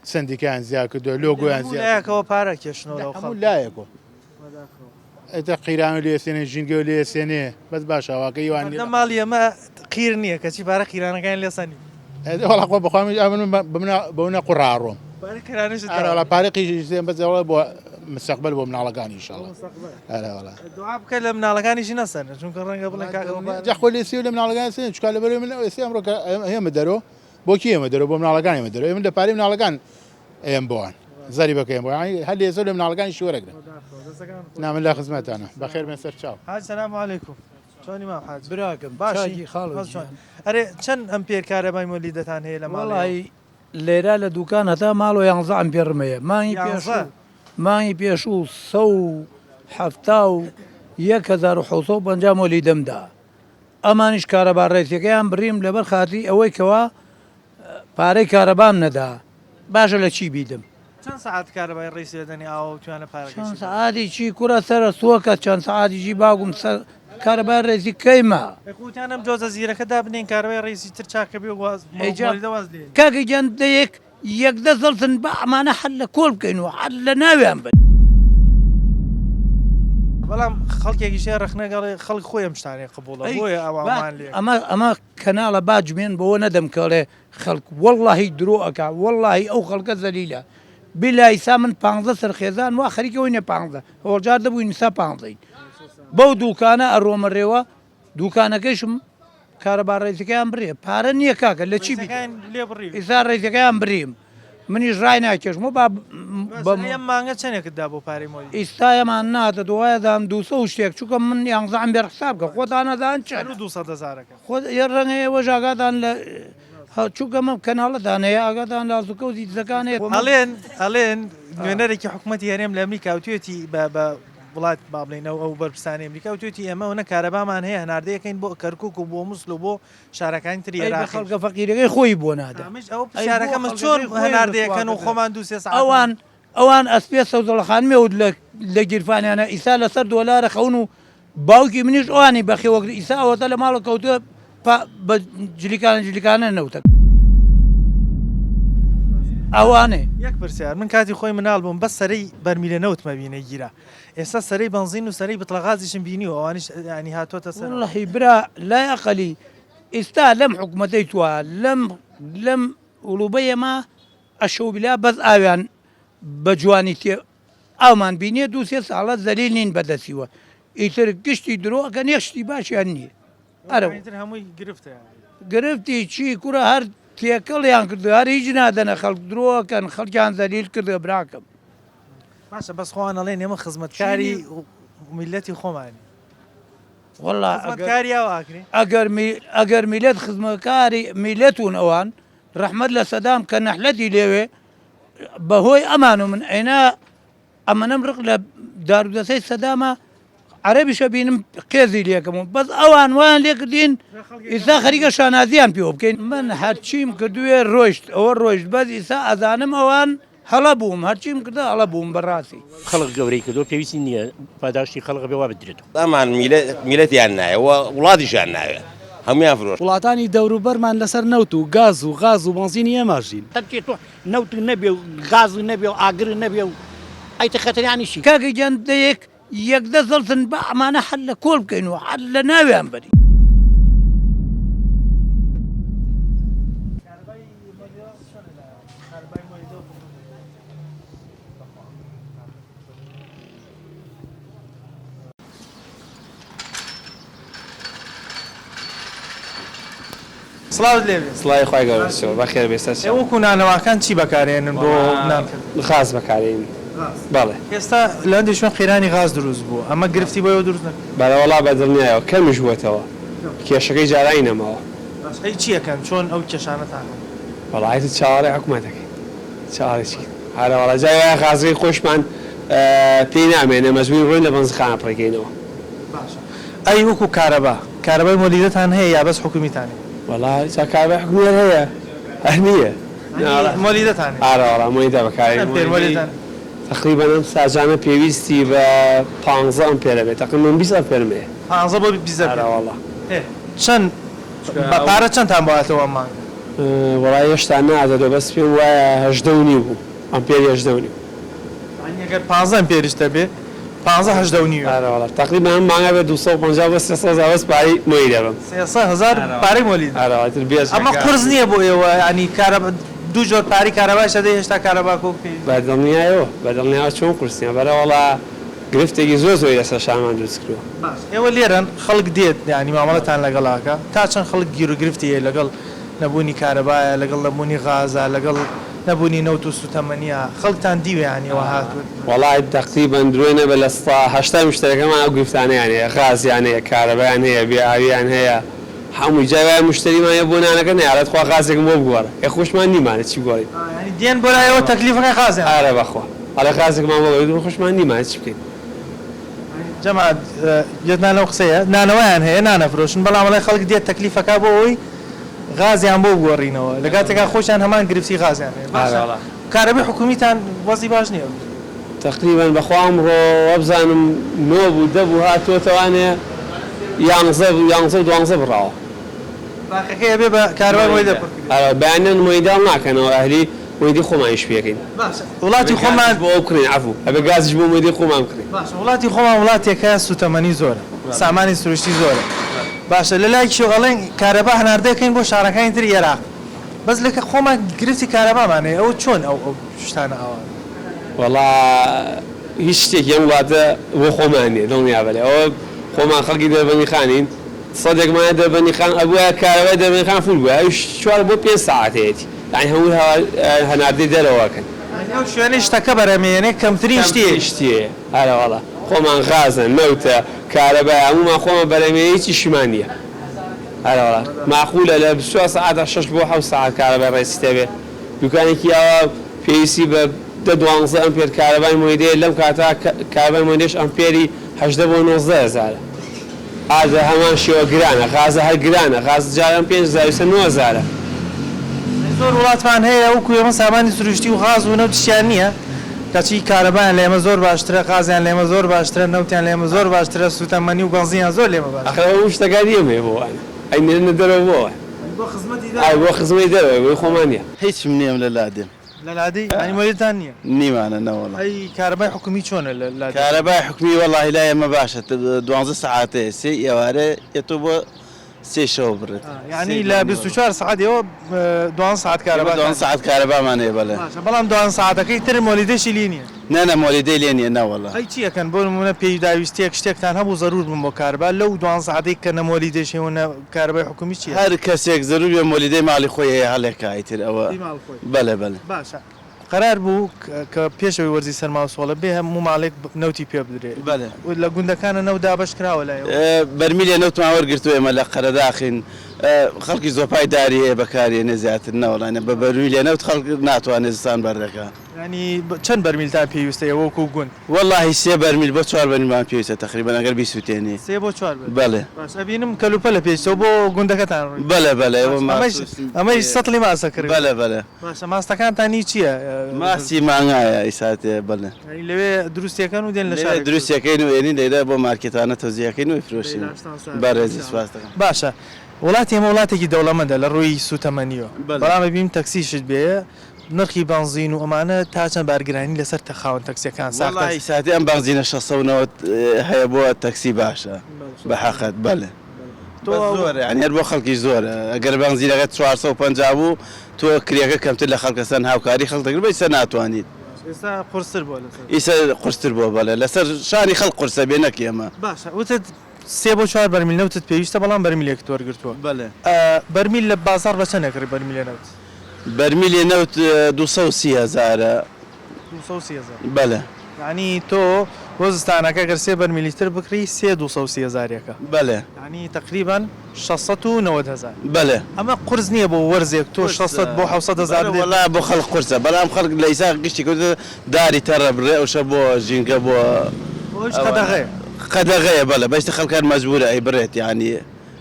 سندیکیان زیاد کردو لۆگویان زیادەوە پارە کێشنەوە لایەکۆ ئەتە قیران لێسێنێ ژینگە لێسێنێ بەس باشەواکە یوان ماڵی ئەمە قیر نییە کەچی پارە قیرانەکان لێسەنی وڵاخوا بخوامی بەونە قوڕاڕۆم ئەرەڵا پارێقی سێن بەزەوە بۆ مستەقبل بۆ مناڵەکانی ئینشاڵڵا دوعا بکە لە مناڵەکانیشی نەسەنە چونکە ڕەنگە بڵێن جاخۆ لێسی و لە مناڵەکان سێن چکار لەبەر من ئێستا ئەمڕۆکە ئێمە دەرۆ بۆ کی ئێمە دەرۆ بۆ مناڵەکانی ئێمە دەرۆ من لە پارەی مناڵەکان ئێم بۆوان زەری بەکەم بۆ هەر لێزە لە مناڵەکانی شوەرەگرن نامن لە خزمەتانە بەخێر بێن سەر چاو حاج سەلام عەلەیکوم چۆنی مام حاج براکەم باشی ئەرێ چەند ئەمپێر کارەبای مۆلیدەتان هەیە لە وڵی لێرە لە دوکان هەتا ماڵ و 11 ئەمپێرمەیە مانگی پێشوو 1950 مۆلیدەمدا ئەمانیش کارەبا ڕێزیەکەیان بڕیم لەبەر خاتی ئەوەی کەوا پارەی کارەبام نەدا باشە لە چی بیدم چەند سعات کارەبای ڕێسی دەدەنی ئاوە توانە چەند سعاتی چی کوورە سەرە سووەکە چەند سعاتیجی باگوم سەر کارەبای ڕێزی کەیمە قوتیانم جۆزە زیرەکەدا بنین کارەبای ڕێزی تر چاکە بێ واز کاکە گیان دەیەک یەکدە زەڵتن بە ئەمانە حل لە کۆڵ بکەین و حل لە ناویان بن بەڵام خەڵکێکیشە ڕخنەگەڵی خەڵک خۆیان شتانێ قبوڵە بۆیە ئەومان لێ ئەمە کەناڵە باجمێن بەوە نەدەم کەڵێ خەڵک وەڵڵاهی درۆ ئەکا وەڵڵاهی ئەو خەڵکە زەلیلە بلای سا من 15 سەرخێزان وا خەریکەوەی نە 15 هۆڵجار دەبووی نسا 15 بەو دوکانە ئەڕۆمەڕێوە دوکانەکەشم کارەبا ڕێزەکەیان بڕێ پارە نییە کاکە لە چی ئیسا ڕێزەکەیان بریم منیش ڕای ناکێشمە مانگە چەندێکتدا بۆ پارەی مۆلی ئیستایەمان ناتە دوایەدام 200 شتێک چووکە من یانزان بێ حساب کە خۆتانەدان چەند 200,000ەکە خۆ ڕەنگەیەوە ژاگاتان لە چووکەمە کەناڵەدان هەیە ئاگاتان لازوکە و دیزەکانێت ئەڵێن نوێنەرێکی حکوومەتی هەرێم لە ئەمریکا وتێتی بە وڵات با بڵێنەوە ئەو بەرپرسانی ئەمریکا وتێتی ئەمەونە کارەبامان هەیە هەناردەیەکەین بۆ کەرکک و بۆ مووسڵ و بۆ شارەکانی تری خەڵکە فەقیرەکەی خۆی بۆ نادا شارەکەمە چۆن هەناردەیەکەن و خۆمان دووسێ ئەوان ئەسپێ سەوزەڵەخانمێود لە گیرفانیانە ئیسا لەسەر دۆلارە خەون و باوکی منیش ئەوانی بەخێوەگر ئیسا ئەوەتە لە ماڵە کەوتووە بە جلیکانە نەوتە ئەوانێ یەک پرسیار من کاتی خۆی مناڵ بووم بەس سەرەی بەرمیلە نەوتمە بینە گیرە ئێستا سەرەی بنزین و سەرەی بتڵەغازیشم بینی و ئەوانیش ینی هاتوۆتە سەر واللهی برا لای ئەقەلی ئێستا لەم حکوومەتەی تووە لەم وڵوبەیەمە ئەشەوبلا بەس ئاویان بە جوانی تێ ئەومان بینیە 2-3 ساڵە زەلیل نین بەدەستیوە ئیتر گشتی درۆکە نێشتی باشیان نییە هەمووی گرفتە گرفتی چی کوورە هەر تێکەڵیان کردو هەر هیچ نادەنە خەڵک درۆکەن خەڵکیان زەلیل کردە براکەم باشە بەس خۆیان ئەڵێن ئێمە خزمەتکاری میلەتی خۆمانی ئەگەر میلەت خزمەتکاری میلەتون ئەوان ڕەحمەت لە سەدام کە نەحلەتی لێوێ بەهۆی ئەمان و من ئەینا ئەمەنەم ڕق لە دارودەسەی سەدامە عەرەبیشە بینم قێزی لێکەمەوە بەس ئەوان وایان لێ کردین ئیسا خەریکە شانازیان پێوە بکەین من هەرچیم کردوێ ڕۆیشت ئەوە ڕۆیشت بەس ئیسا ئەزانم ئەوان هەڵە بووم هەرچیم کردە هەڵە بووم بەڕاستی خەڵک گەورەی کردو پێویستی نییە پاداشتی خەڵک بێ وا بدرێتەوە ئەمان میلەتیان نایە وڵاتیشان ناوێت هەمویان فرۆشت وڵاتانی دەوروبەرمان لەسەر نەوت و گاز و غاز و بنزینی ئێماژین تەکێت نەوت نەبێ و غاز نەبێ و ئاگر نەبێ و ئەیتە خەتەریانیشی کاکە گیان دەیەک یەکدە زەڵتن بە ئەمانە حل لە کۆڵ بکەین و حل لە ناویان بەری سڵاوت لێبێ سڵای خۆی گەورەسەوە بەخێر بێستە وەکو نانەوەکان چی بەکارێنن بۆ غاز بەکارێن بەڵێ ئێستا لە هەندێک شوێن قیرانی غاز دروست بوو ئەمە گرفتی بۆەوە دروست نەکرد بەڵێوەڵا بەدڵنیایەوە کەمیش بووەتەوە کێشەکەی جارایی نەماوە چیەکەن چۆن ئەو کێشانەتان بەڵایەت چاوەڕێ حکوومەتەکەی چاوەڕێکی هەروەڵا جای غازی خۆشمان پێی نامێنێ مەجبوری ڕۆین لە بەنزخانە بڕێکەینەوە. ئەی وەکو کارەبای مۆلیدەتان هەیە یا بەس حکومیتانێ؟ وەڵا چا کارەبای حکومیت هەیە هەنیە مۆلیدەتانێ؟ ئاراوەڵا مۆلیدا بەکاری تقریبا ئەم ساجانە پێویستی بە 15 ئەمپێرە بێت تقریبا 20 ئەمپێرمێ 15 بۆ 20 ئاراوەڵا چەند پارە چەندتان بۆهاتەوە ئەم مانگە؟ وەڵای هێشتا نادەدۆ بەس پێم وایە 18 و نیو بوو ئەمپێری 18 و نیو ئەگەر 15 ئەمپێریشتە بێ 15 18 و نیو ئاراوەڵا تقریبا ئەم مانگە بێ 250 بە 300 بەس پارەی مۆلی دەبم 300,000 پارەی مۆلید ئاراوەتر بێژ ئەمە قرز نییە بۆ ئێوە ینی دوو جۆر پاری کارەباش دەدەی هێشتا کارەبا کۆک پێ بەدڵنیایەوە بەدڵنیاوە چۆن قورسیان بەرەوەڵا گرفتێکی زۆری لەسەر شامان دروست کردووە. ئێوە لێرەن خەڵک دێت ینی مامەڵەتان لەگەڵاکە تا چەند خەڵک گیر و گرفتی هەیە لەگەڵ نەبوونی کارەبایە لەگەڵ نەبوونی غازە لەگەڵ نەبوونی نەوت و سوتەمەنیە خەڵکتان دیوێ ینیەوە هاتووە؟ وەڵای تەقریبا درۆینە بە لە 180 مشتەکەمان ئەو گرفتانەیان هەیە غازیان هەیە کارەبایان هەیە بێئاویان هەیە هەمووی جای مشتریمانە بۆ نانەکە نێرێت خوا غازێکم بۆ بگۆڕە ێ خۆشمان نیمانێت چی گۆڕیت دێن بۆ لایەوە تەکلیفەکەی غازیان ئارە بەخوا هەڵە غازێکمان بۆ خۆشمان نیمانێت چی بکەین جەماعەت یەکمان لەو قسەیە نانەوەیان هەیە نانەفرۆشن بەڵام وەڵای خەڵک دێت تەکلیفەکە بۆ ئەوی غازیان بۆ بگۆڕینەوە لە کاتێکا خۆشیان هەمان گرفتی غازیان هەیە کارەبای حکومیتان وەزی باش نییە تقریبا بەخوا ئەمڕۆ وەبزانم 9 بوو 10 بوو هاتوۆتەوانێ 11 12 بڕاوە باقیەکەی بێ بە کارەبای مۆلیدە بەیانیان مۆلیدا ناکەنەوە ئەهلی مۆلیدی خۆمانیش پێکەین وڵاتی خۆمان بۆ ئەو بکڕین عەفو ئەبێ گازیش بۆ مۆلیدی خۆمان بکڕین وڵاتی خۆمان وڵاتێکە سوتەمەنی زۆرە سامانی سروشتی زۆرە باشە لە لایکیشەوە ئەڵێن کارەبا هەناردەکەین بۆ شارەکانی تر عێراق بەس لە خۆمان گرفتی کارەبامانەیە ئەوە چۆن ئەو شتانە ئەوە وەڵا هیچ شتێکی ئەم وڵاتە بۆ خۆمان نییە دڵنیا بەلێ ئەوە خۆمان خەڵکی دەربەنی خانین سەدێکمانە دەربەنی خان ئەبووە کارەبای دەربەنی خان فول بووە ئەوش 4 بۆ 5 ساعتەیەتی یعنی هەموو هەناردەی دەرەوەکەن ئەو شوێنەی شتەکە بەرەمێنێ کەمترین شتێ هەرە وەڵا خۆمان غازن نەوتە کارەبای هەمومان خۆمان بەرەمێنی هیچی شیمان نییە هەرە وەڵا ماخولە لە 24 ساعتە 6 بۆ 7 ساعت کارەبای ڕێسیتە بێ دوکانێکی ئەوە پێویستی بە 12 ئەمپێر کارەبای مۆلیدەیە لەم کاتە کارەبای مۆلیدەش ئەمپێری 18 بۆ 19 هزارە ئازە هەمان شێوە گرانە غازە هەر گرانە غاز جارم 5,900 زۆر وڵاتمان هەیە وەکو ئێمە سامانی سروشتی و غاز و نەوتیان نییە کەچی کارەبایان لە ئێمە زۆر باشترە غازیان لە ئێمە زۆر باشترە نەوتیان لە ئێمە زۆر باشترە سوتەمەنی و گەنزیان زۆر لێمە باش ئەو شتەکە دیێمێ بۆوانە ئەینێنە دەرەوە بۆوە بۆ خزمەتی دەرەوە بۆی خۆمان نییە هیچم نییەم لە لادێم لە لادەی ئەنی مۆلیدتان نییە نیمانە نەوەڵ ئەی کارەبای حکومی چۆنە لە لادێ کارەبای حکومی وەڵاهی لای ئێمە باشە 12 ساعتەیە سێ ئێوارە یەتۆ بۆ سێ شەو بڕێت یعنی لە 24 ساعتەوە 12 ساعت کارەبا 12 ساعت کارەبامان هەیە بەڵێ بەڵام 12 ساعتەکەی تر مۆلیدەشی لێ نییە نەنە مۆلیدەی لێ نییە نەوەڵە ئەی چیەکەن بۆ نمونە پێویستیەک شتێکتان هەبوو زەرور بوون بۆ کارەبا لەو 12 ساعتەی کە نەمۆلیدەشیونە کارەبای حکومی چیە هەر کەسێک زەروریە مۆلیدەی ماڵی خۆی هەیە هەڵێکە ئیتر ئەوە بەڵێ بەڵێ باشە قرار بوو کە پێشەوەی وەرزی سەرماوسۆڵە بێ هەموو ماڵێک نەوتی پێ بدرێت بەڵێ لە گوندەکانە نەو دابش کراوە لایەوە بەرمیلێ نەوتمان وەرگرتووە ئێمە لە قەرەداخین خەڵکی زۆپای داری هەیە بەکارێنێ زیاتر نەوەڵانە بە بەرمیلێ نەوت خەڵک ناتوانێت زستان بەردەکە ینی چەند بەرمیلتان پێویستەیە وەکو گوند وەڵاهی 3 بەرمیل بۆ 4 بەرمیلمان پێویستە تقریبا ئەگەر بیسووتێنی 3 بۆ 4 بەڵێ باش ئەبینم کەلوپە لە پێشەوە بۆ گوندەکەتان بەڵێ بەڵێ ئەمەی سەتڵی ماسە کرد بەڵێ بەڵێ باشە ماستەکانتانی چییە ماسی مانگایە ئیساتێ بەڵێ لەوێ دروستیەکەن و دێن لە شار دروستیەکەین و ێنی لێرە بۆ مارکێتانە تەوزیەکەین و فرۆشین بەڕێزی سپاس دەکەم باشە وڵاتی ئێمە وڵاتێکی دەوڵەمەندە لە ڕووی سوتەمەنیەوە بەڵام ببین تەکسیشت بێ نرخی بنزین و ئەمانە تا چەند بارگرانی لەسەر تەخاون تەکسیەکان ساختی ساتی ئەم بنزینە 600 هەیە بۆ تەکسی باشە بە حەقەت بەڵێ زۆر یعنی هەر بۆ خەڵکی زۆرە ئەگەر بنزینەکە 450 بوو تۆ کریەکە کەمتر لە خەڵکەسەن هاوکاری خەڵکەکە بەیسە ناتوانیت ئێستا قورستر بۆ ئیسە قورستر بۆ بەڵێ لەسەر شاری خەڵک قورسە بێ نەک ئێمە باشە وتت 3 بۆ 4 بەرمیل نەوتت پێویستە بەڵام بەرمیلێک وەرگرتووە بەڵێ بەرمیل لە بازار بە چەندێکڕی بەرمیلێ نەوت بەرمیلێ نەوت 230,000 230,000 بەڵێ یعنی تۆ بۆ زستانەکە گەر 3 بەرمیلیتر بکڕی 3,230,000ەکە بله ینی تقریبان 690,000 بله ئەمە قرس نییە بۆ وەرزێک تۆ 600 بۆ 700,000 ولا بۆ خەڵک قورسە بەڵام خەڵک لە ئیسا گشتی کەوتە داری تەڕە بڕێ ئەوشە بۆ ژینگە بۆ قەدەغەیە قەدەغەیە بەڵێ بەشتە خەڵکان مەجبورە ئەی بڕێت یعنی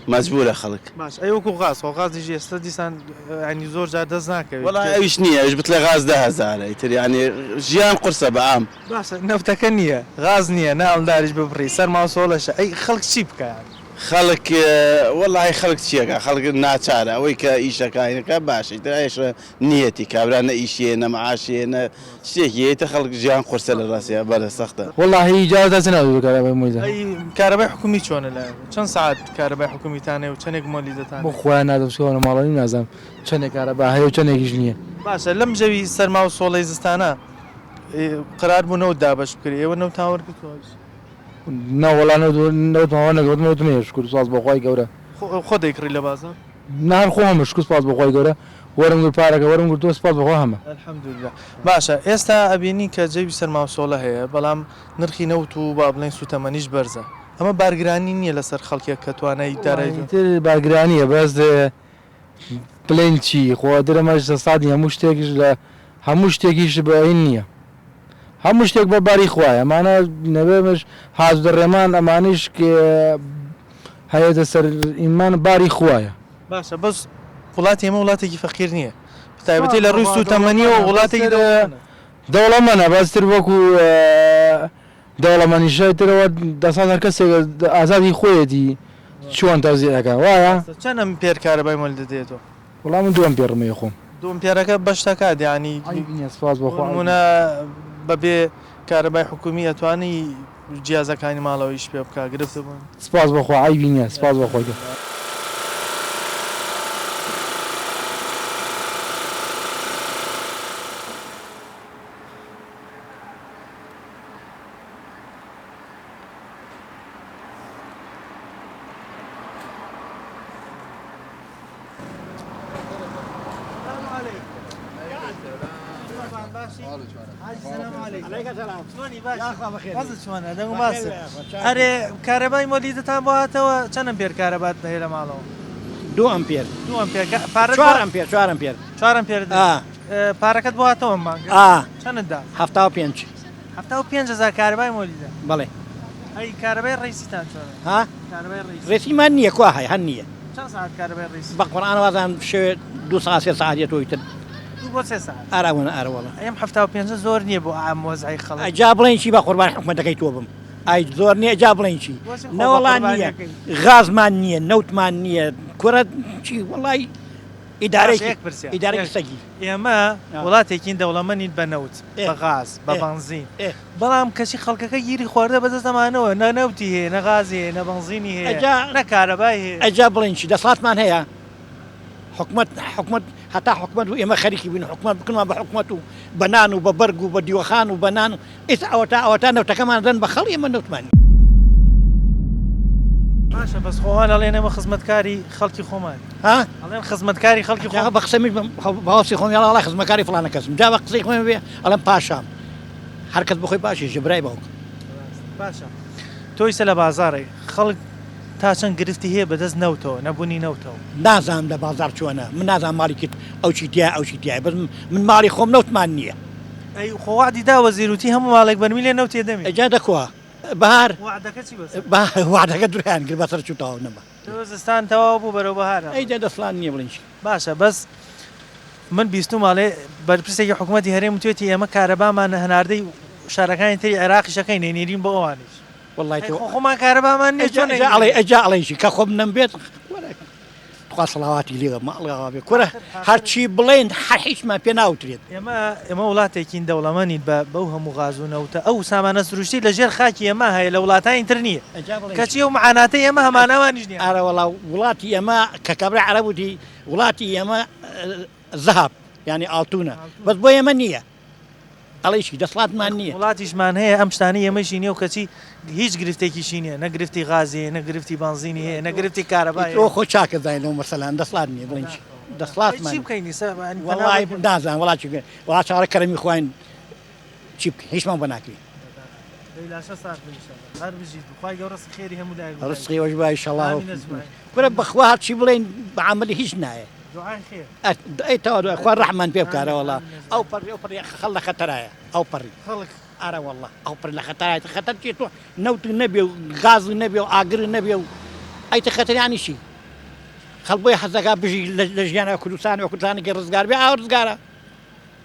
مەجبورە خەڵک باش ئەوکو غازی ئێستا دیسان ینی زۆر جار دەست ناکەوێت وڵای ئەویش نییە ئەوش بت لە غاز 10,000 ئیتر ینی ژیان قورسە بە ئام باشە نەفتەکە نییە غاز نییە ناڵداریش ببڕی سەرما سۆڵەشە ئەی خەڵک چی بکەیان خەڵک وەڵی خەڵک چیەکە خەڵک ناچارە ئەوەی کە ئیشەکانەکە باشە ئێشە نیەتی کابرا نە ئیشیە نەمەعاشیە نە شتێکی هەیەتە خەڵک ژیان قورسە لە ڕاستیە بەلە سەختە والله ئیجازە نەدوو کارەبای مۆلیدا کارەبای حکومی چۆنە لە چەند ساعت کارەبای حکومیتانێ و چەندێک مۆلیدەتان بۆ خۆیان نادەچۆنە ماڵی نازانم چەندێک کارەبا هەیە و چەندێکیش نییە باشە لەم ژەوی سەرما و سۆڵەی زستانە قرار بوو دابش بکرێ ئێوە نەوتان وەرگتووە ناوەڵا نەوتمەوە نەگەوتمەوتنێ شکر ساز بۆخوای گەورە خۆ دەیکڕی لە بازار نهار خۆمە شکر سپاس بەخوای گەورە وەرم گر پارەکە وەرم گر تۆ سپاس بەخوا هەمە الحەمدوللا باشە ئێستا ئەبینی کە جێبی سەرما و سۆڵە هەیە بەڵام نرخی نەوت و با بڵێن سوتەمەنیش بەرزە ئەمە بارگرانی نییە لەسەر خەڵکێک کە توانای دارایتر بارگرانیە بەس بڵێن چی خۆ درەمەش سادی هەموو شتێکیش لە هەموو شتێکیش بە ئەین نییە هەموو شتێک بە باری خوایە ئەمانە نەبێمەش حاز دەڕێمان ئەمانش هەیەتە سەر ئیمان باری خوایە باشە بەس وڵاتی ئێمە وڵاتێکی فەقیر نییە تایبەتی لە ڕووی سوتەمەنیەوە وڵاتێکی دەوڵەمەنە بەستر وەکو دەوڵەمەنیشای ترەوە دەسات هەر کەسێک ئازادی خۆیەتی چۆن تەزیەکە وایە چەند ئەمپێر کارەبای مۆل دەدێتەوە وەڵام من 2 ئەمپێرمەیە خۆم 2 ئەمپێرەکە بەشتەکات یعنی سپاس بەخوا بەبێ کارەبای حکومی ئەتوانی جیازەکانی ماڵەوەیش پێ بکە گرفت بوون سپاس بەخوا عیبی نییە سپاس بەخۆی ئەرێ کارەبای مۆلیدتان بۆ هاتەوە چەند ئەمپێر کارەبات هەیە لە ماڵەوە 2 ئەمپێر 4 ئەمپێر 4 ئەمپێر پارەکەت بۆ هاتەوە مانگە چەنددا 75 75,000 کارەبای مۆلیدە بەڵێ ئەی کارەبای ڕیسیتان چۆنە ها کارەبای ڕیسی ڕێسیمان نییە کو هەیە هەر نییە چەند ساعت کارەبای ڕیسی بە قورئانەوازان شوێ 2 ساعت 3 ساعت تۆیتر 2 بۆ 3 ساعت ئاراوەنە ئاراوەڵە ئەم 75 زۆر نییە بۆ ئام وەزعی خەڵک ئەجا بڵێن چی بە قوربان حکومەتەکەی تۆ بم ئای زۆر نییە ئەجا بڵێن چی نەوەڵان نییە غازمان نییە نەوتمان نییە کورە چی وڵی ئیدارێکی سەگی ئێمە وڵاتێکین دەوڵەمەنین بە نەوت بە غاز بە بەنزین بەڵام کەسی خەڵکەکە گیری خواردە بەدەست دەمانەوە نە نەوتی هەیە نە غازی هەیە نە بەنزینی هەیە نە کارەبای هەیە ئەجا بڵێن چی دەسڵاتمان هەیە حکومت هەتا حکومت و ئێمە خەریکی بین حکومت بکنمان بە حکومت و بەنان و بە بەرگ و بە دیوەخان و بەنان و ئێستا ئەوەتا نەوتەکەمان دەن بە خەڵی ئێمە نەوتمانی باشە بەس خۆوان ئەڵێنەوە خزمەتکاری خەڵکی خۆمان ها ئەڵێن خزمەتکاری خەڵکی خۆ بە قسەمی باوەسی خۆم یاڵا خزمەتکاری فڵانە کەسم جا بە قسەی خۆم بێ ئەڵێم پاشام هەرکەس بخۆی باشی ژبرای باوک باشە تۆیسە لە بازارێ خەڵک تا چەند گرفتی هەیە بەدەست نەوتەوە نەبوونی نەوتەوە نازانم لە بازار چۆنە من نازانم ماڵی کرد ئەو چی دیە ئەو چی دیە بەس من ماڵی خۆم نەوتمان نییە ئەی خۆوادی داوە زیروتی هەموو ماڵێک بەرمی لێ نەوتێ دەمێ ئەجا دەکووە بەهار وعدەکە چی بەس وعدەکە دوریان کرد بەسەر چوتەوە نەما زستان تەواو بوو بەرەو بەهارە ئەیدا دەسڵان نییە بڵێن چی باشە بەس من بیست و ماڵێ بەرپرسێکی حکوومەتی هەرێم توێتی ئێمە کارەبامان هەناردەی شارەکانی تری عێراقیشەکەی نێنێرین بۆ ئەوانش والله خۆمان کارەبامان ئەجا ئەڵێشی کە خۆم نەم بێت خوا سڵاواتی لێوە ماڵەوە بێ کورە هەرچی بڵێن هەر هیچمان پێ ناوترێت ئێمە وڵاتێکین دەوڵەمەنین بەو هەموو غازوونەوتە ئەو سامانە سروشتی لە ژێر خاکی ئێمە هەیە لە وڵاتانی تر نییە کەچی و معاناتەی ئێمە هەمانەوانیش نییە ئارەوەڵا وڵاتی ئێمە کە کابرا عەرەبوتی وڵاتی ئێمە زەهاب یعنی ئاڵتونە بەس بۆ ئێمە نییە ئەڵێشی دەسڵاتمان نییە وڵاتیشمان هەیە ئەم شتانی ئێمەشی نییە و کەچی هیچ گرفتێکیشی نییە نەگرفتی غازی نەگرفتی بانزینی هەیە نەگرفتی کارەبای تۆ خۆ چاکە داینەوە مەسەلان دەسڵات نییە بڵێن چی دەسڵاتمان بکەین وڵای نازان وڵات چارە کەرەمی خوین چی بکەین هیچمان بۆ ناکەین ليلاشە ساعت بنشە هەر بژیت بخوای گەورەسی خێری هەموو لای ڕستی وەش بای شەڵاو کورە بەخوا هەرچی بڵێن بەعاملی هیچ نایە دوعای خێر ئەیتەوە خوا ڕەحمان پێ بکارە وەڵا ئەو پەڕی خەڵ لە خەتەرایە ئەو پەڕی خەڵک ئارە وەڵا ئەو پڕ لە خەتەرایە خەتەر چێت تۆ نەوت نەبێ و غاز نەبێ و ئاگر نەبێ و ئەیتە خەتەریانی چی خەڵ بۆی حەزەکە بژی لە ژیانە کوردستانی و کوردستانێکی ڕزگار بێ ئاو ڕزگارە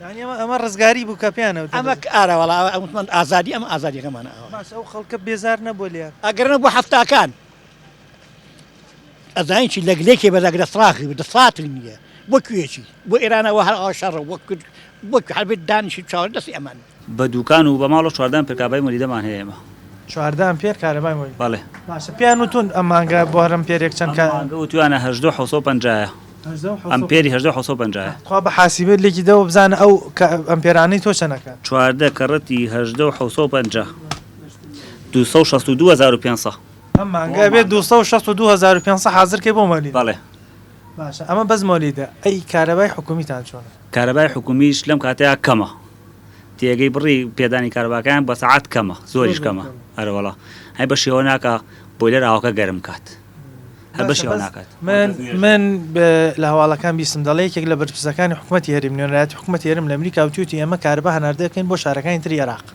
یعنی ئەمە ڕزگاری بوو کە پیانەوە ئەمە ئارە وەڵا ئەومن ئازادی ئەمە ئازادیەکەمانە باش ئەو خەڵکە بێزار نەبوو لێ ئەگەرنە بۆ هەفتاکان ئەزانین چی لەگلێکی بەدەگرە سراخی دەسڵاتی نییە بۆ کوێچی بۆ ئێرانەوە هەر ئاشەڕە بۆ هەربێت دانیشی چاوە دەستی ئەمان بە دوکان و بە ماڵ و چواردان پێکابای مۆلیدەمان هەیە ئێمە 14 ئەمپێر کارەبای مۆلی بەڵێ باشە پیان وتون ئەم مانگە بۆ هەر ئەمپێرێک چەند مانگە وتوانە 18650 ئەمپێری 18650 خوا بە حاسیبێت لێکی دەوە بزانە ئەو ئەمپێرانەی تۆ چەندەکە 14 کەڕەتی 18650 262500 ئەم مانگە بێت 262500 حاضرکەی بۆ مۆلی بەڵێ باشە ئەمە بەس مۆلیدە ئەی کارەبای حکومیتان چۆنە کارەبای حکومیش لەم کاتەیە کەمە تێگەی بڕی پێدانی کارەباکان بە سەعات کەمە زۆریش کەمە هەروەڵا هەی بە شێوە ناکە بۆیلەر ئاوەکە گەرم کات هەر بە شێوە ناکات من لە هەواڵەکان بیستم دەڵێ یەکێک لە بەرپرسەکانی حکوومەتی هەرێم نوێنەرایەتی حکوومەتی هەرێم لە ئەمریکا وتوتی ئێمە کارەبا هەناردە دەکەین بۆ شارەکانی تری عێراق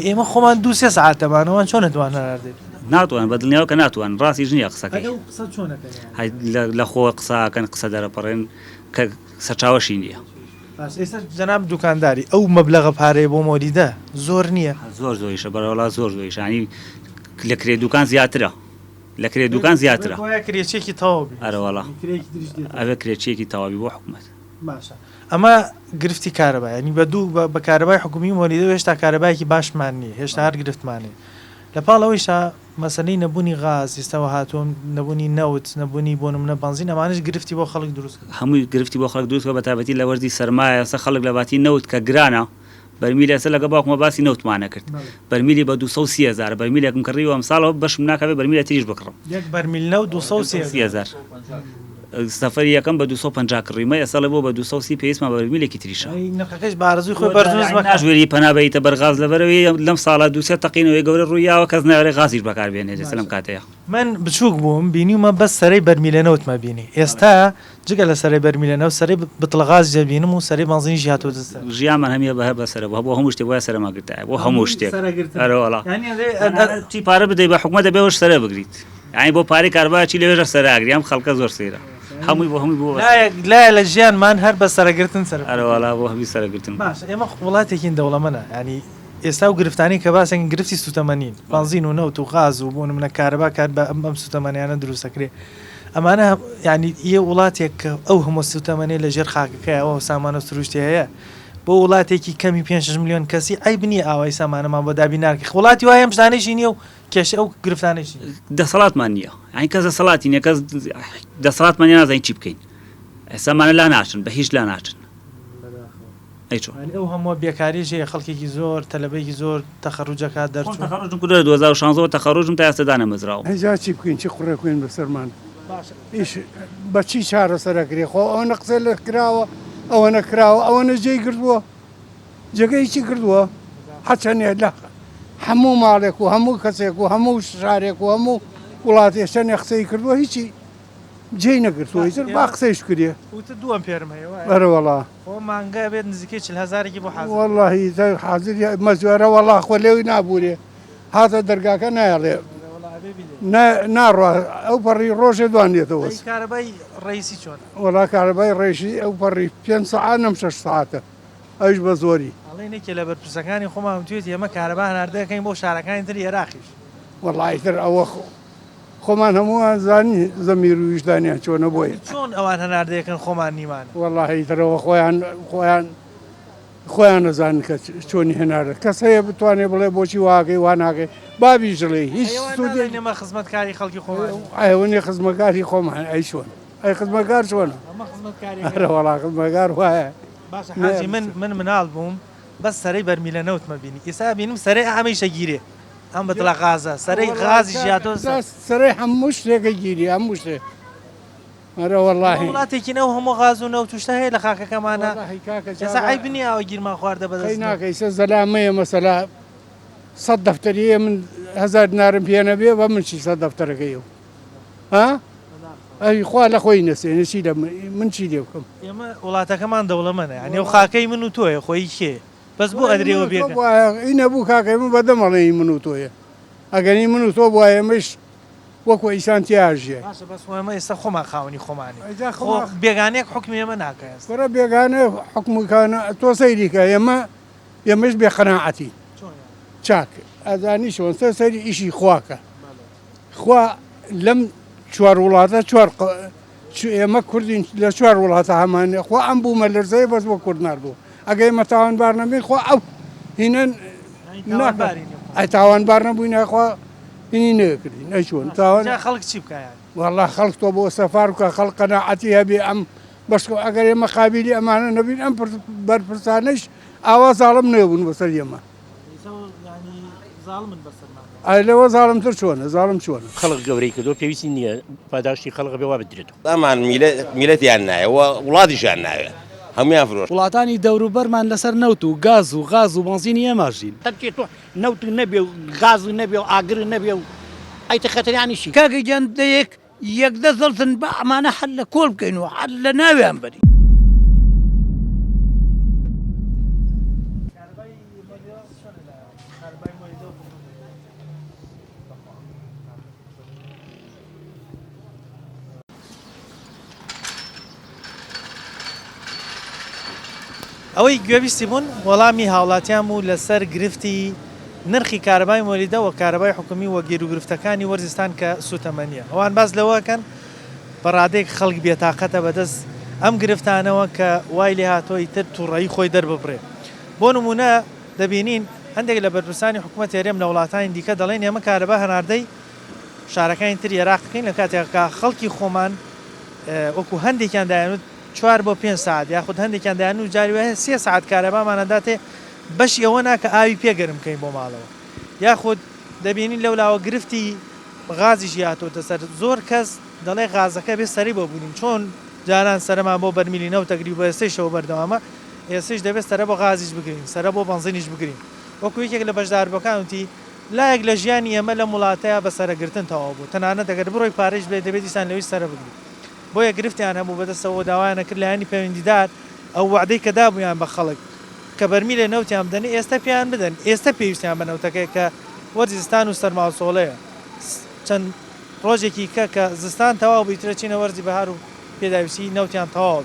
ئێمە خۆمان 2-3 ساعات دەمانەوە چۆن نتوان هەناردێت ناتوان بە دڵنیاوە کە ناتوان ڕاستی ژنیە قسەکەی لە خۆ قساکەن قسە دەرەپەڕێن کە سەرچاوەشی نییە ئێستا جەناب دوکانداری ئەو مەبلەغە پارەیە بۆ مۆلیدە زۆر نییە زۆر زۆریشە بەرەوەڵا زۆر زۆریشانی لە کرێ دوکان زیاترە لە کرێ دوکان زیاترە کرێچێکی تەواوی ئەرەوەڵا ئەوێ کرێچێکی تەواوی بۆ حکوومەت باشە ئەمە گرفتی کارەبا ینی بە دوو بە کارەبای حکومی مۆلیدە هێشتا کارەبایەکی باشمان نییە هێشتا هەر گرفتمانێ لە پاڵەوەیشە مەسەلەی نەبوونی غاز ئێستاوە هاتووە نەبوونی نەوت نەبوونی بۆ نمونە بنزین ئەمانش گرفتی بۆ خەڵک دروست هەمووی گرفتی بۆ خەڵک دروستکە بە تایبەتی لە وەرزی سەرمایە سە خەڵک لە باتی نەوت کە گرانە بەرمیلی ئەسە لەگە باوکمە باسی نەوتمانە کرد بەرمیلی بە 230,000 بەرمیلێکم کڕیوە ئەمساڵەوە بەشم ناکەوێت بەرمیلە تریش بکڕم یەک بەرمیل نەوت 230,000 سەفەری یەکەم بە 250 کڕیمە ئێساڵێ بۆ بە 230 پێویستمە بەرمیلێکی تریشە نرخەکەش بارزووی خۆی بەرزنس ناژێری پەنابەیتە بەرغاز لەبەرەوەی لەم ساڵە دووسێ تەقینەوەی گەورە ڕوویاوە کەس ناوێت غازیش بەکاربێنێت لەم کاتەیە من بچووک بووم بینیمە بەس سەرەی بەرمیلەنەوتمە بینی ئێستا جگە لە سەرەی بەرمیلەنەوە سەرەی بتڵغاز جەبینم و سەرەی بنزینی ژیاتۆ دەست ژیانمان هەمیە بەهە بەسەرە بۆ هەموو شتێک وایە سەرماگرتایە بۆ هەموو شتێک ئەرەوەڵا چی پارە بدەی بە حکومەت دەبێەوەش سەرە بگریت یعنی بۆ پارەی کارباچی لەوێژە سەراگری ئەم خەڵکە زۆر سەیرە هەمووی بۆ هەمووی بۆ لایە لە ژیانمان هەر بە سەرەگرتن سەر ئەرەوەڵا بۆ هەمی سەرەگرتن باش ئێمە وڵاتێکین دەوڵەمەنە ینی ئێستا و گرفتانی کە باسێن گرفتی سوتەمەنین بنزین و نەوت و غاز و بۆ نمونە کارەبا کار بە ئەم سوتەمەنیانە دروستەکرێ ئەمانە ینی یە وڵاتێک کە ئەو هەموو سوتەمەنی لە ژێر خاکەکەیەوە سامانە سروشتی هەیە بۆ وڵاتێکی کەمی 5 میلیۆن کەسی ئەیب نییە ئاوای سامانەمان بۆ دابی نارکە وڵاتی وایە ئەم شتانەیشی نییە و کێشە ئەو گرفتانێکی دەسەڵاتمان نییە ئەین کەس دەسەڵاتی نیە کەس دەسەڵاتمان نازانین چی بکەین ئێستامانە لا ناچن بە هیچ لا ناچن ئەو هەموو بێکاریژەیە خەڵکێکی زۆر تەلەبەیەکی زۆر تەخەڕوجەکە دەرچوو 2016 تەخەڕوجم تا ئێستا دانەمەزراوە هەجا چی بکەین چی قوڕێکوێن بەسەرمان بە چی چارەسەرەکرێ خۆ ئەوەنە قسە لە کراوە ئەوە نەکراوە ئەوەنە جێی کردووە جگەی چی کردووە حەچەنێ لە هەموو ماڵێک و هەموو کەسێک و هەموو شارێک و هەموو وڵات ێشتەنێ قسەی کردووە هیچی جێی نەگرتووە هیچ با قسەیش کردێ دووەم پێرم هەیە بەرەوەڵا خۆ مانگە بێت نزیکەی 40,000 بۆ حاضر وەڵڵاهی حاضر مەزوێرە وەڵا خۆ لێوی نابوورێ هاتە دەرگاکە نایڵێ ناڕوا ئەو پەڕی ڕۆژێ دوانێتەوە کارەبای ڕئیسی چۆن وەڵا کارەبای ڕێژی ئەو پەڕی 5 ساعات نەم 6 ساعتە ئەوش بە زۆری ئەڵێنێکی لە بەرپرسەکانی خۆمان توێت ئێمە کارەبا هەناردەکەین بۆ شارەکانی تر عێراقیش وەڵایتر ئەوە خۆمان هەمووان زانی زەمیر و ویژدانیان چۆنە بۆیە چۆن ئەوان هەناردەکەن خۆمان نیمان وەڵاهیترەوە خۆیان نەزانن کە چۆنی هێنارە کەس هەیە بتوانێت بڵێ بۆچی واگەی واناگەی بابی ژڵێ هیچ نێمە خزمەتکاری خەڵکی خۆمان ئەوەنێ خزمەکاری خۆمان ئەی چۆن ئەی خزمەکار چۆنە وەڵا خزمەکار وایە باشە حاجی من مناڵ بووم بەس سەرەی بەرمیلە نەوتمە بینی ئێستا بینم سەرەی ئەمەیشە گیرێ ئەم بەدڵە غازە سەرەی غازی ژیاتۆ سەرەی هەموو شتێکە گیری هەموو شتێک ئەرە وەڵاهی وڵاتێکی نەو هەموو غاز و نەوت توشتە هەیە لە خاکەکەمانە ئێستا ئەی بنی ئەوە گیرمان خواردە بەدەست ناکەی سە زەلامەیە مەسەلا 100 دەفتەریە من 1000 دینارم پێ نەبێ بە من چی 100 دەفتەرەکەی و ها ئەی خوا لە خۆی نەسێنە چی لە من چی لێ بکەم ئێمە وڵاتەکەمان دەوڵەمەنە ینی ئەو خاکەی من و تۆیە خۆی کێ بەس بۆ ئەدرێەوە بێگە ئینە بوو کاکەی من بەدەمەڵێی من و تۆیە ئەگەنی من و تۆ بۆ ئێمەش وەکو ئیسان تیاژێ بەس ئێمە ئێستا خۆمان خاوەنی خۆمانی بێگانەیەک حکمی ئێمە ناکەێت وەرە بێگانە حکومەکانە تۆ سەیریکە ئێمەش بێ قەناعەتی چاک ئەزانی شۆن سەری ئیشی خواکە خوا لەم چوار وڵاتە ئێمە کوردین لە چوار وڵاتە هەمانێ خوا ئەم بوومە لەرزەیە بەس بۆ کورد نردوو ئەگە ئێمە تاوانبار نەبین خوا ئەو هینە ئەی تاوانبار نەبووی ناخوا هینی نەکردین ئەیچۆن تاوان خەڵک چی بکایان والله خەڵک تۆ بۆ سەفار بکە خەڵک قەناعەتی هەبێ ئەم بەشکە ئەگەر ئێمە قابلی ئەمانە نەبین ئەم بەرپرسانەش ئاوا زاڵم نەبوون بەسەر ئێمە ئای لەوە زاڵمتر چۆنە زاڵم چۆنە خەڵک گەورەی کردو پێویستی نییە پاداشتی خەڵق بێ وا بدرێتەوە ئەمان میلەتیان نایە وڵاتیشان ناوێت هەمویان فرۆشت وڵاتانی دەوروبەرمان لەسەر نەوت و گاز و غاز و بەنزینی ئێمەژین تەکێت تۆ نەوت نەبێ و غاز نەبێ و ئاگر نەبێ و ئەیتە خەتەریانیشی کاکە گیان دەیەک یەکدە زەڵتن بە ئەمانە حەل لە کۆڵ بکەین و حەل لە ناویان بەری ئەوەی گوێبیستی بوون وەڵامی هاوڵاتیان و لەسەر گرفتی نرخی کارەبای مۆلیدە و کارەبای حکومی وە گیر و گرفتەکانی وەرزستان کە سوتەمەنیە ئەوان باز لەوەکەن بەڕادێک خەڵک بێتاقەتە بەدەست ئەم گرفتانەوە کە وای لێ هاتۆی تر تووڕایی خۆی دەرببڕێ بۆ نمونە دەبینین هەندێک لە بەرپرسانی حکوومەت هێرێم لە وڵاتانی دیکە دەڵێن ئێمە کارەبا هەناردەی شارەکانی تر عێراقەکەین لە کاتێکا خەڵکی خۆمان وەکو هەندێکیان دایانوت 4 بۆ 5 ساعت یاخود هەندێکیان دایان و جاری وایە 3 ساعت کارەبامانەداتێ بەشی ئەوە ناکە ئاوی پێگەرم بکەین بۆ ماڵەوە یاخود دەبینین لەولاوە گرفتی غازیش هاتۆتە سەر زۆر کەس دەڵێ غازەکە بێ سەری بۆ بوونین چۆن جاران سەرمان بۆ بەرمیلی نەوت تەگری بۆ ئێستەیشەوە بەردەوامە ئێستش دەبێت سەرە بۆ غازیش بگرین سەرە بۆ بەنزینیش بگرین وەکو یەکێک لە بەشداربەکانوتی لایەک لە ژیانی ئێمە لە وڵاتەیە بە سەرەگرتن تەواو بوو تەنانەت دەگەر بڕۆی پارێش بێت دەبێت دیسان لەوەی سەرە بگرین بۆیە گرفتیان هەبوو بەدەستەوە داوایانە کرد لایانی پەیوەندیدار ئەو وعدەی کە دابوویان بە خەڵک کە بەرمی لە نەوتیان بدەن ئێستا پێیان بدەن ئێستا پێویستیان بە نەوتەکەی کە وەرزستان و سەرماوسۆڵەیە چەند ڕۆژێکی کە زستان تەواو بیترە چینە وەرزی بەهار و پێداویستی نەوتیان تەواو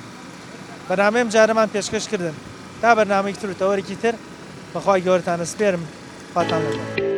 بەنامەیەم جارەمان پێشکەش کردن تا بەرنامەی تر و تەوەرێکی تر بەخوای گەورەتانە سپێرم خاتان لەگەڵ